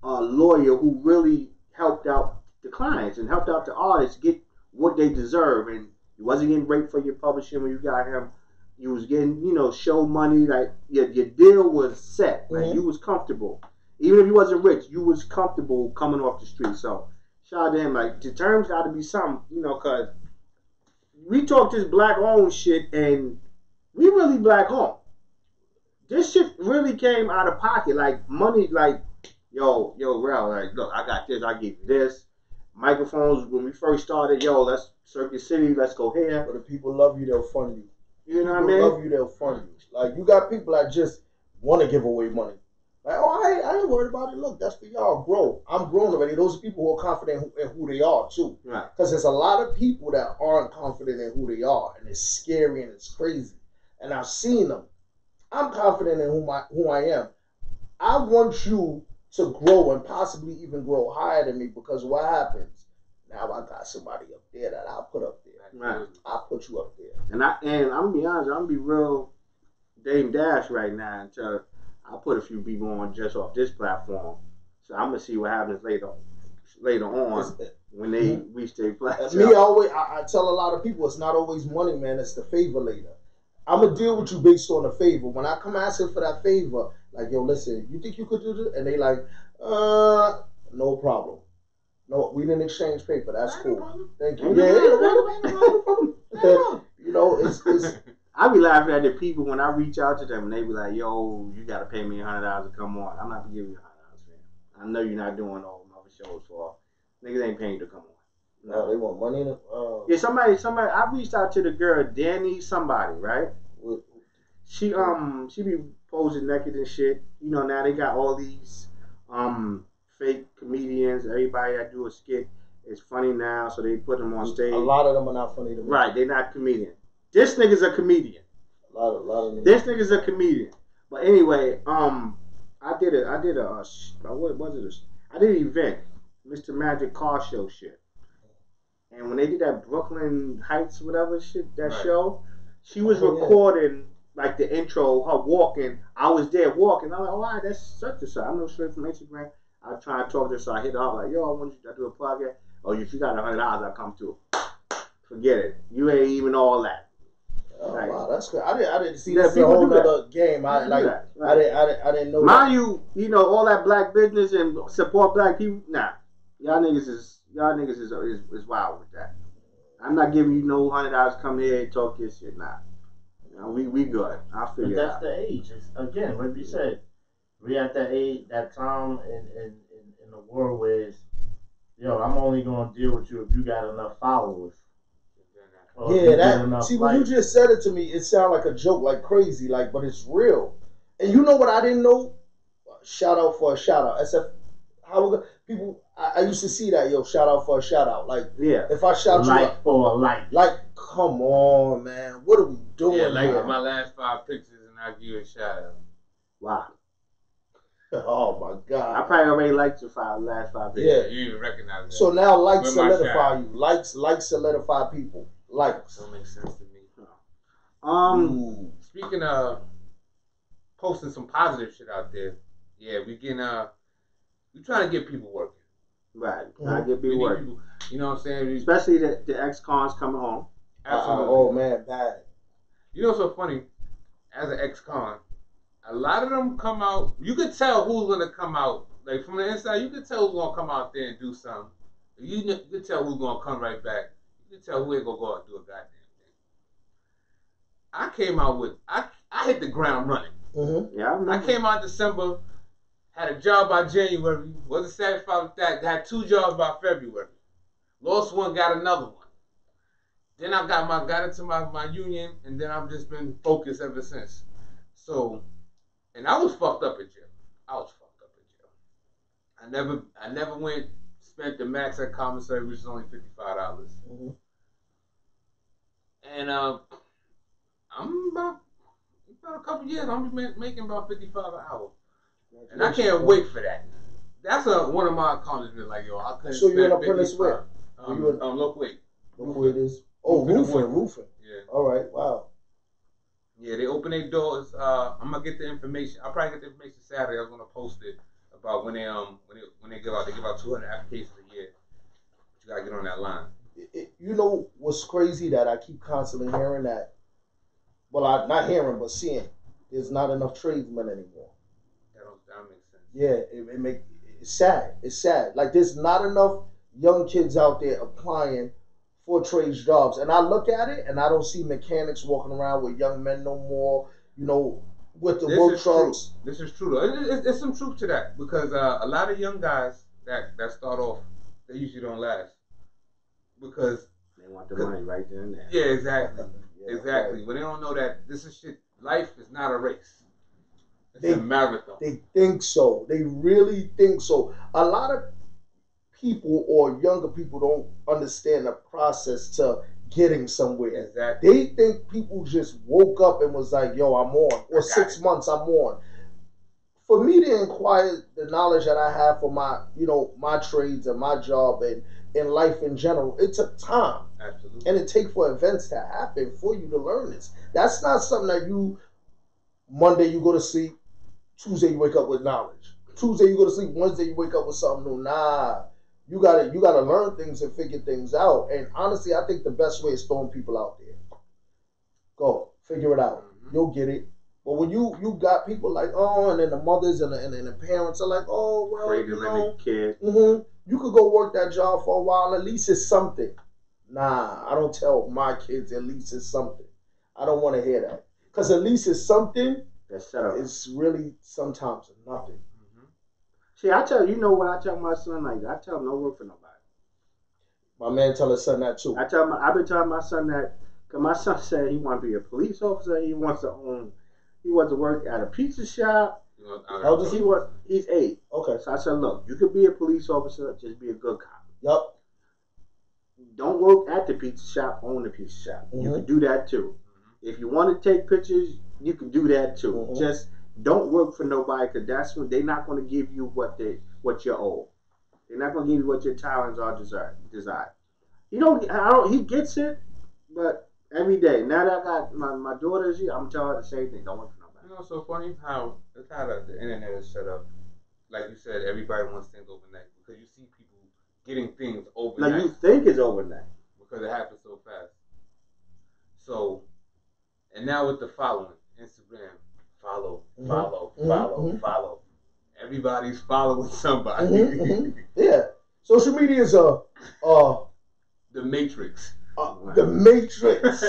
lawyer who really helped out the clients and helped out the artists get what they deserve, and you wasn't getting raped for your publishing when you got him. You was getting show money, like your deal was set, like you was comfortable, even if you wasn't rich, you was comfortable coming off the street. So. Shout out to him. Like, the terms got to be something, because we talk this black-owned shit, and we really black-owned. This shit really came out of pocket. Like, money, like, yo, Rel, like, look, I got this, I give you this. Microphones, when we first started, let's Circuit City, let's go here. But if people love you, they'll fund you. You know what I mean? If people love you, they'll fund you. Like, you got people that just want to give away money. Like, oh, I ain't worried about it. Look, that's for y'all. Grow. I'm grown already. Those are people who are confident in who they are too. Right. Because there's a lot of people that aren't confident in who they are, and it's scary and it's crazy. And I've seen them. I'm confident in who I am. I want you to grow and possibly even grow higher than me, because what happens? Now I got somebody up there that I put up there. Right. I put you up there. And I'm gonna be honest. I'm gonna be real Dame Dash right now until I put a few people on just off this platform. So I'm gonna see what happens later on when they reach their plateau. Me always, I tell a lot of people, it's not always money, man. It's the favor later. I'm gonna deal with you based on the favor. When I come asking for that favor, like, yo, listen, you think you could do this? And they like, no problem. No, we didn't exchange paper. That's cool. Thank you. You know, it's. I be laughing at the people when I reach out to them and they be like, yo, you gotta pay me $100 to come on. I'm not gonna give you $100, man. I know you're not doing all my shows for. Niggas ain't paying you to come on. No, they want money. Yeah, somebody. I reached out to the girl, Danny somebody, right? She be posing naked and shit. You know, now they got all these fake comedians. Everybody that do a skit is funny now, so they put them on stage. A lot of them are not funny to me. Right, they're not comedians. This nigga's a comedian. A lot of them. This nigga's a comedian. But anyway, I did what was it? I did an event, Mr. Magic Car Show shit. And when they did that Brooklyn Heights, whatever shit, that show, she was recording like the intro, her walking. I was there walking. I'm like, all right, that's such and such. I'm no straight from Instagram. I try to talk to her, so I hit her up like, yo, I want you to do a podcast. Oh, if you got $100, I'll come through. Forget it. You ain't even all that. Oh, like, wow, that's good. I didn't see that's a whole other game. I didn't know. Mind you know all that black business and support black people. Nah, y'all niggas is wild with that. I'm not giving you no $100. Come here and talk your shit. Nah, you know, we good. I'll figure it out. But that's the age. It's, again, like you said, we at that age, that time in the world where it's, yo, I'm only gonna deal with you if you got enough followers. Yeah, that. See, when you just said it to me, it sounded like a joke, like crazy, like, but it's real. And you know what I didn't know? Shout out for a shout out. How people? I used to see that, yo. Shout out for a shout out. Like, yeah. If I shout you out for a like, come on, man. What are we doing? Yeah, like here? my last 5 pictures, and I give you a shout out. Wow. Oh my God! I probably already liked your last 5 pictures. Yeah, you even recognize that. So now likes solidify you. Likes solidify people. Likes. Don't make sense to me. Speaking of posting some positive shit out there, yeah, we trying to get people working. Right, trying to get people working. People, you know what I'm saying? Especially the ex-cons coming home. Absolutely. Oh man, bad. You know what's so funny? As an ex-con, a lot of them come out. You could tell who's gonna come out. Like from the inside, you could tell who's gonna come out there and do something. You could tell who's gonna come right back. You can tell who ain't gonna go out and do a goddamn thing. I came out with I hit the ground running. Mm-hmm. Yeah, I came out December, had a job by January, wasn't satisfied with that, had 2 jobs by February. Lost one, got another one. Then I got into my union, and then I've just been focused ever since. So, and I was fucked up at jail. I never went. Spent the max at commissary, which is only $55. Mm-hmm. And I'm about a couple years. I'm making about $55 an hour, and I can't wait for that. That's one of my accomplishments. Like, yo, I couldn't. So you're an apprentice where? Local 8. Look where it is. Oh, roofing. Yeah. All right. Wow. Yeah, they open their doors. I'm gonna get the information. I'll probably get the information Saturday. I was gonna post it about when they give out. They give out 200 applications a year. But you gotta get on that line. You know what's crazy that I keep constantly hearing that. Well, I'm not hearing, but seeing. There's not enough tradesmen anymore. That makes sense. Yeah, it's sad. It's sad. Like there's not enough young kids out there applying for trades jobs, and I look at it and I don't see mechanics walking around with young men no more. You know, with the work trucks. This is true though. There's some truth to that because a lot of young guys that start off, they usually don't last because they want the money right there and there. Yeah, exactly. Yeah, exactly. Right. When they don't know that this is shit. Life is not a race. It's a marathon. They think so. They really think so. A lot of people or younger people don't understand the process to getting somewhere. Exactly. They think people just woke up and was like, yo, I'm on. Or 6 months, I'm on. For me to acquire the knowledge that I have for my, my trades and my job and in life in general, it took time. Absolutely. And it takes for events to happen for you to learn this. That's not something that Monday you go to sleep, Tuesday you wake up with knowledge. Tuesday you go to sleep, Wednesday you wake up with something new. Nah. You gotta learn things and figure things out. And honestly, I think the best way is throwing people out there. Go, figure it out. Mm-hmm. You'll get it. But when you got people like, and then the mothers and the parents are like, kid. Mm-hmm, you could go work that job for a while. At least it's something. Nah, I don't tell my kids at least it's something. I don't want to hear that. Because at least it's something. It's really sometimes nothing. Mm-hmm. See, I tell what I tell my son like that. I tell him don't work for nobody. My man tell his son that too. I've been telling my son that because my son said he want to be a police officer. He wants to work at a pizza shop. How old is he? He's 8. Okay. So I said, look, you could be a police officer, just be a good cop. Yup. Don't work at the pizza shop, own the pizza shop. Mm-hmm. You can do that too. Mm-hmm. If you want to take pictures, you can do that too. Mm-hmm. Just don't work for nobody because that's when they're not going to give you what you're owed. They're not going to give you what your talents are desired. He gets it, but every day. Now that I got my daughters here, I'm telling her the same thing. Don't work for nobody. It's so funny how the internet is set up. Like you said, everybody wants things overnight because you see people getting things overnight. Like you think it's overnight. Because it happens so fast. So, and now with the following, Instagram, follow. Everybody's following somebody. Mm-hmm. Yeah. Social media is the Matrix. The Matrix.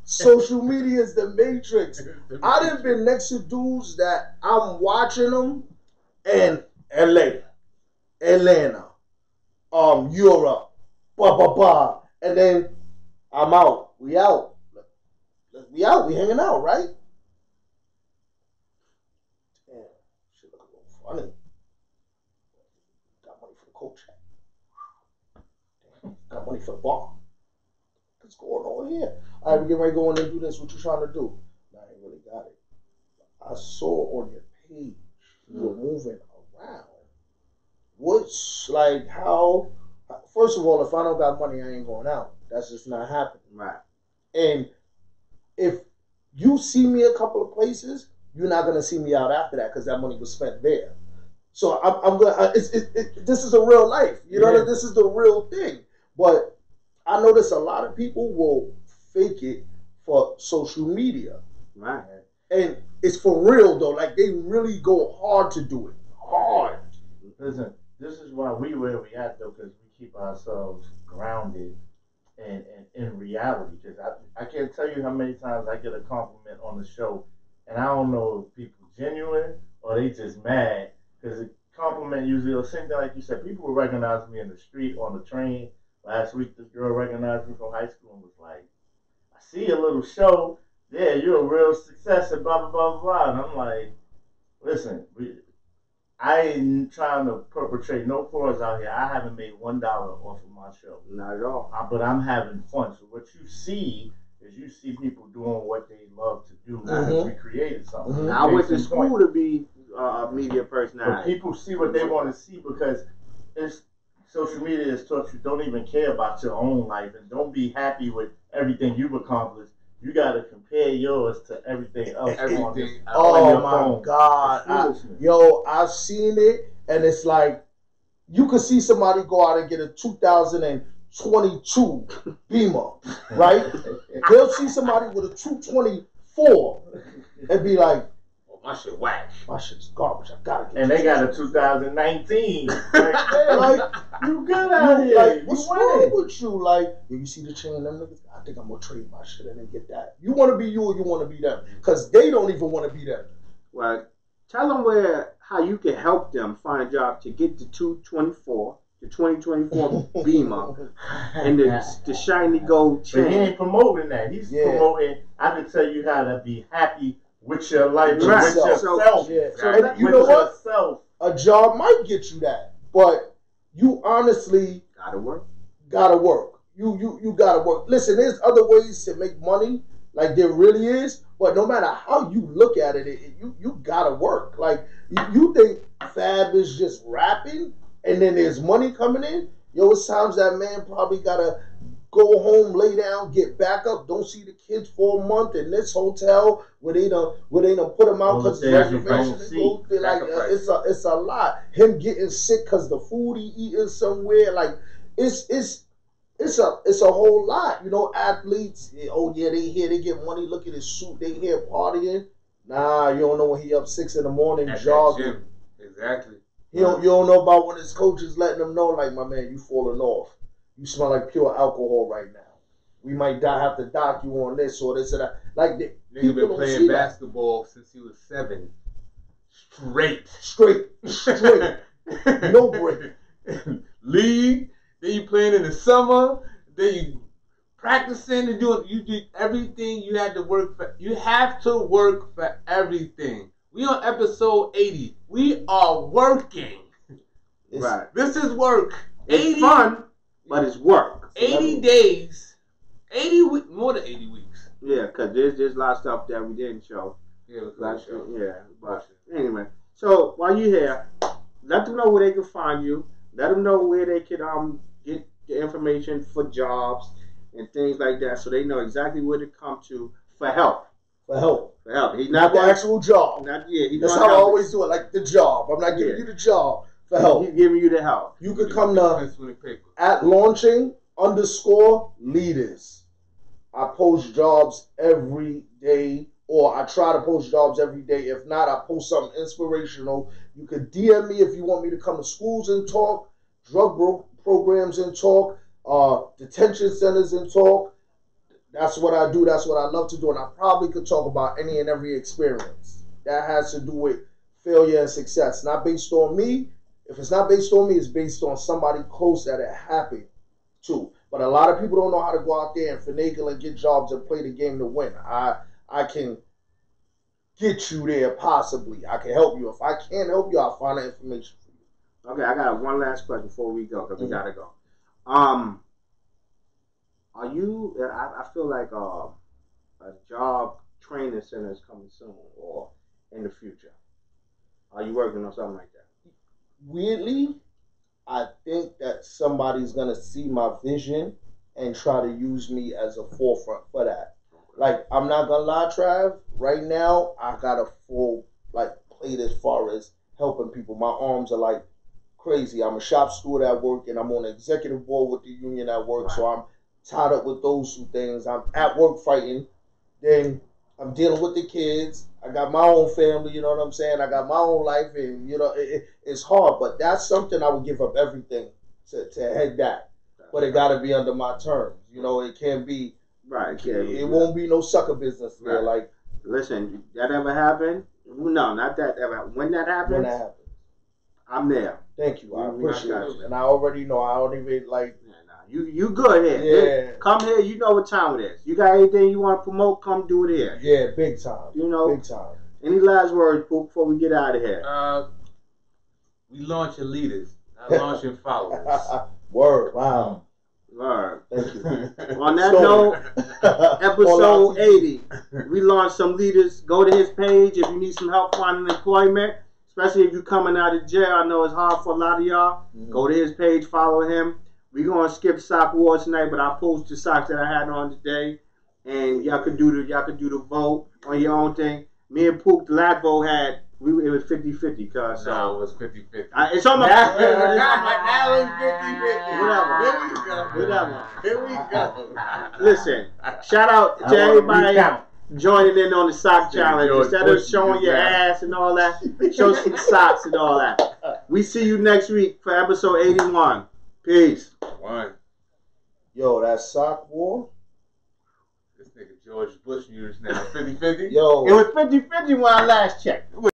Social media is the Matrix. I done been next to dudes that I'm watching them in LA, Atlanta, Europe, and then I'm out. We out. We hanging out, right? Damn, shit look a little funny. Got money for the coach. Damn, got money for the bar. What's going on here? All right, we get ready to go in and do this. What you trying to do? No, I ain't really got it. I saw on your page you were moving around. What's like how? First of all, if I don't got money, I ain't going out. That's just not happening. Right. And if you see me a couple of places, you're not gonna see me out after that because that money was spent there. So I'm gonna. This is a real life. You know, this is the real thing. But I notice a lot of people will fake it for social media. Right. And it's for real though. Like they really go hard to do it. Hard. Listen, this is why we where we at though, because we keep ourselves grounded and in reality. Because I can't tell you how many times I get a compliment on the show, and I don't know if people genuine or they just mad. Because a compliment usually the same thing like you said. People will recognize me in the street, on the train. Last week, this girl recognized me from high school and was like, I see a little show. Yeah, you're a real success and blah, blah, blah, blah. And I'm like, listen, I ain't trying to perpetrate no frauds out here. I haven't made $1 off of my show. Not at all. But I'm having fun. So what you see is you see people doing what they love to do. Mm-hmm. We created something. Mm-hmm. I went to school to be a media personality. But people see what they want to see because it's social media has taught you don't even care about your own life and don't be happy with everything you've accomplished. You got to compare yours to everything else. Oh my God. I've seen it and it's like you could see somebody go out and get a 2022 Beamer, right? They'll see somebody with a 224 and be like, my shit whack. My shit's garbage. I gotta get. And they got a 2019. Like, you good out here? Like, what's wrong with you? Like, you see the chain, them niggas. I think I'm gonna trade my shit and then get that. You want to be you or you want to be them? Because they don't even want to be them. Well, tell them how you can help them find a job to get the 224, the 2024 Beamer, and the shiny gold chain. But he ain't promoting that. He's promoting. I can tell you how to be happy with your life, with Right. yourself. Yeah. Exactly. And you know what? Yourself. A job might get you that, but you honestly Gotta work. gotta work. You gotta work. Listen, there's other ways to make money, like there really is. But no matter how you look at it, you gotta work. Like you think Fab is just rapping and then there's money coming in. Yo, it's times that man probably gotta go home, lay down, get back up, don't see the kids for a month in this hotel where they done put him out because reservation. Like it's a lot. Him getting sick because the food he eating somewhere, like it's a whole lot. You know, athletes, oh yeah, they here, they get money, look at his suit, they here partying. Nah, you don't know when he up 6 a.m. At jogging. that gym. Exactly. You don't know about when his coach is letting him know, like, my man, you falling off. You smell like pure alcohol right now. We might have to dock you on this or this or that. Like, Nigga been playing basketball since he was 7. Straight. No break. League. Then you playing in the summer. Then you practicing and doing. You do everything. You had to work for. You have to work for everything. We on episode 80. We are working. Right. This is work. It's fun, but it's work. 80 days. 80 weeks. More than 80 weeks. Yeah, because there's a lot of stuff that we didn't show. Yeah, But anyway, so while you're here, let them know where they can find you. Let them know where they can get the information for jobs and things like that, so they know exactly where to come to for help. He's not the actual job. That's how I always do it, like the job. I'm not giving you the job for help. He's giving you the help. You could come to @launching_leaders. I post jobs every day, or I try to post jobs every day. If not, I post something inspirational. You could DM me if you want me to come to schools and talk, drug programs and talk, detention centers and talk. That's what I do. That's what I love to do. And I probably could talk about any and every experience that has to do with failure and success. Not based on me. If it's not based on me, it's based on somebody close that it happened to. But a lot of people don't know how to go out there and finagle and get jobs and play the game to win. I can get you there possibly. I can help you. If I can't help you, I'll find the information for you. Okay, I got one last question before we go, because we gotta go. Are you? I feel like a job training center is coming soon or in the future. Are you working on something like that? Weirdly, I think that somebody's gonna see my vision and try to use me as a forefront for that. Like, I'm not gonna lie, Trav. Right now, I got a full plate as far as helping people. My arms are like crazy. I'm a shop steward at work, and I'm on the executive board with the union at work. Right. So I'm tied up with those two things. I'm at work fighting. Then I'm dealing with the kids. I got my own family, you know what I'm saying? I got my own life, and, you know, it's hard. But that's something I would give up everything to head that. But it got to be under my terms. You know, it can't be. Right. It won't be no sucker business there. Right. Listen, that ever happened? No, not that ever. When that happens, I'm there. Thank you. I appreciate it. And I already know. I don't even You good here. Yeah. Come here. You know what time it is. You got anything you want to promote, come do it here. Yeah, big time. You know? Big time. Any last words, Pook, before we get out of here? We launching leaders, not launching followers. Word. Wow. Word. Thank you. On that note, episode 80. We launched some leaders. Go to his page if you need some help finding employment, especially if you're coming out of jail. I know it's hard for a lot of y'all. Mm-hmm. Go to his page, follow him. We're going to skip sock wars tonight, but I posted the socks that I had on today. And y'all could do the vote on your own thing. Me and Pook, the last vote it was 50-50, cuz. No, it was 50-50. It's on my now it's 50-50. Whatever. Here we go. Listen, shout out to everybody joining in on the sock challenge. Instead of showing your ass and all that, show some socks and all that. We see you next week for episode 81. Peace. One. Yo, that sock war. This nigga George Bush used now 50-50. Yo. It was 50-50 when I last checked.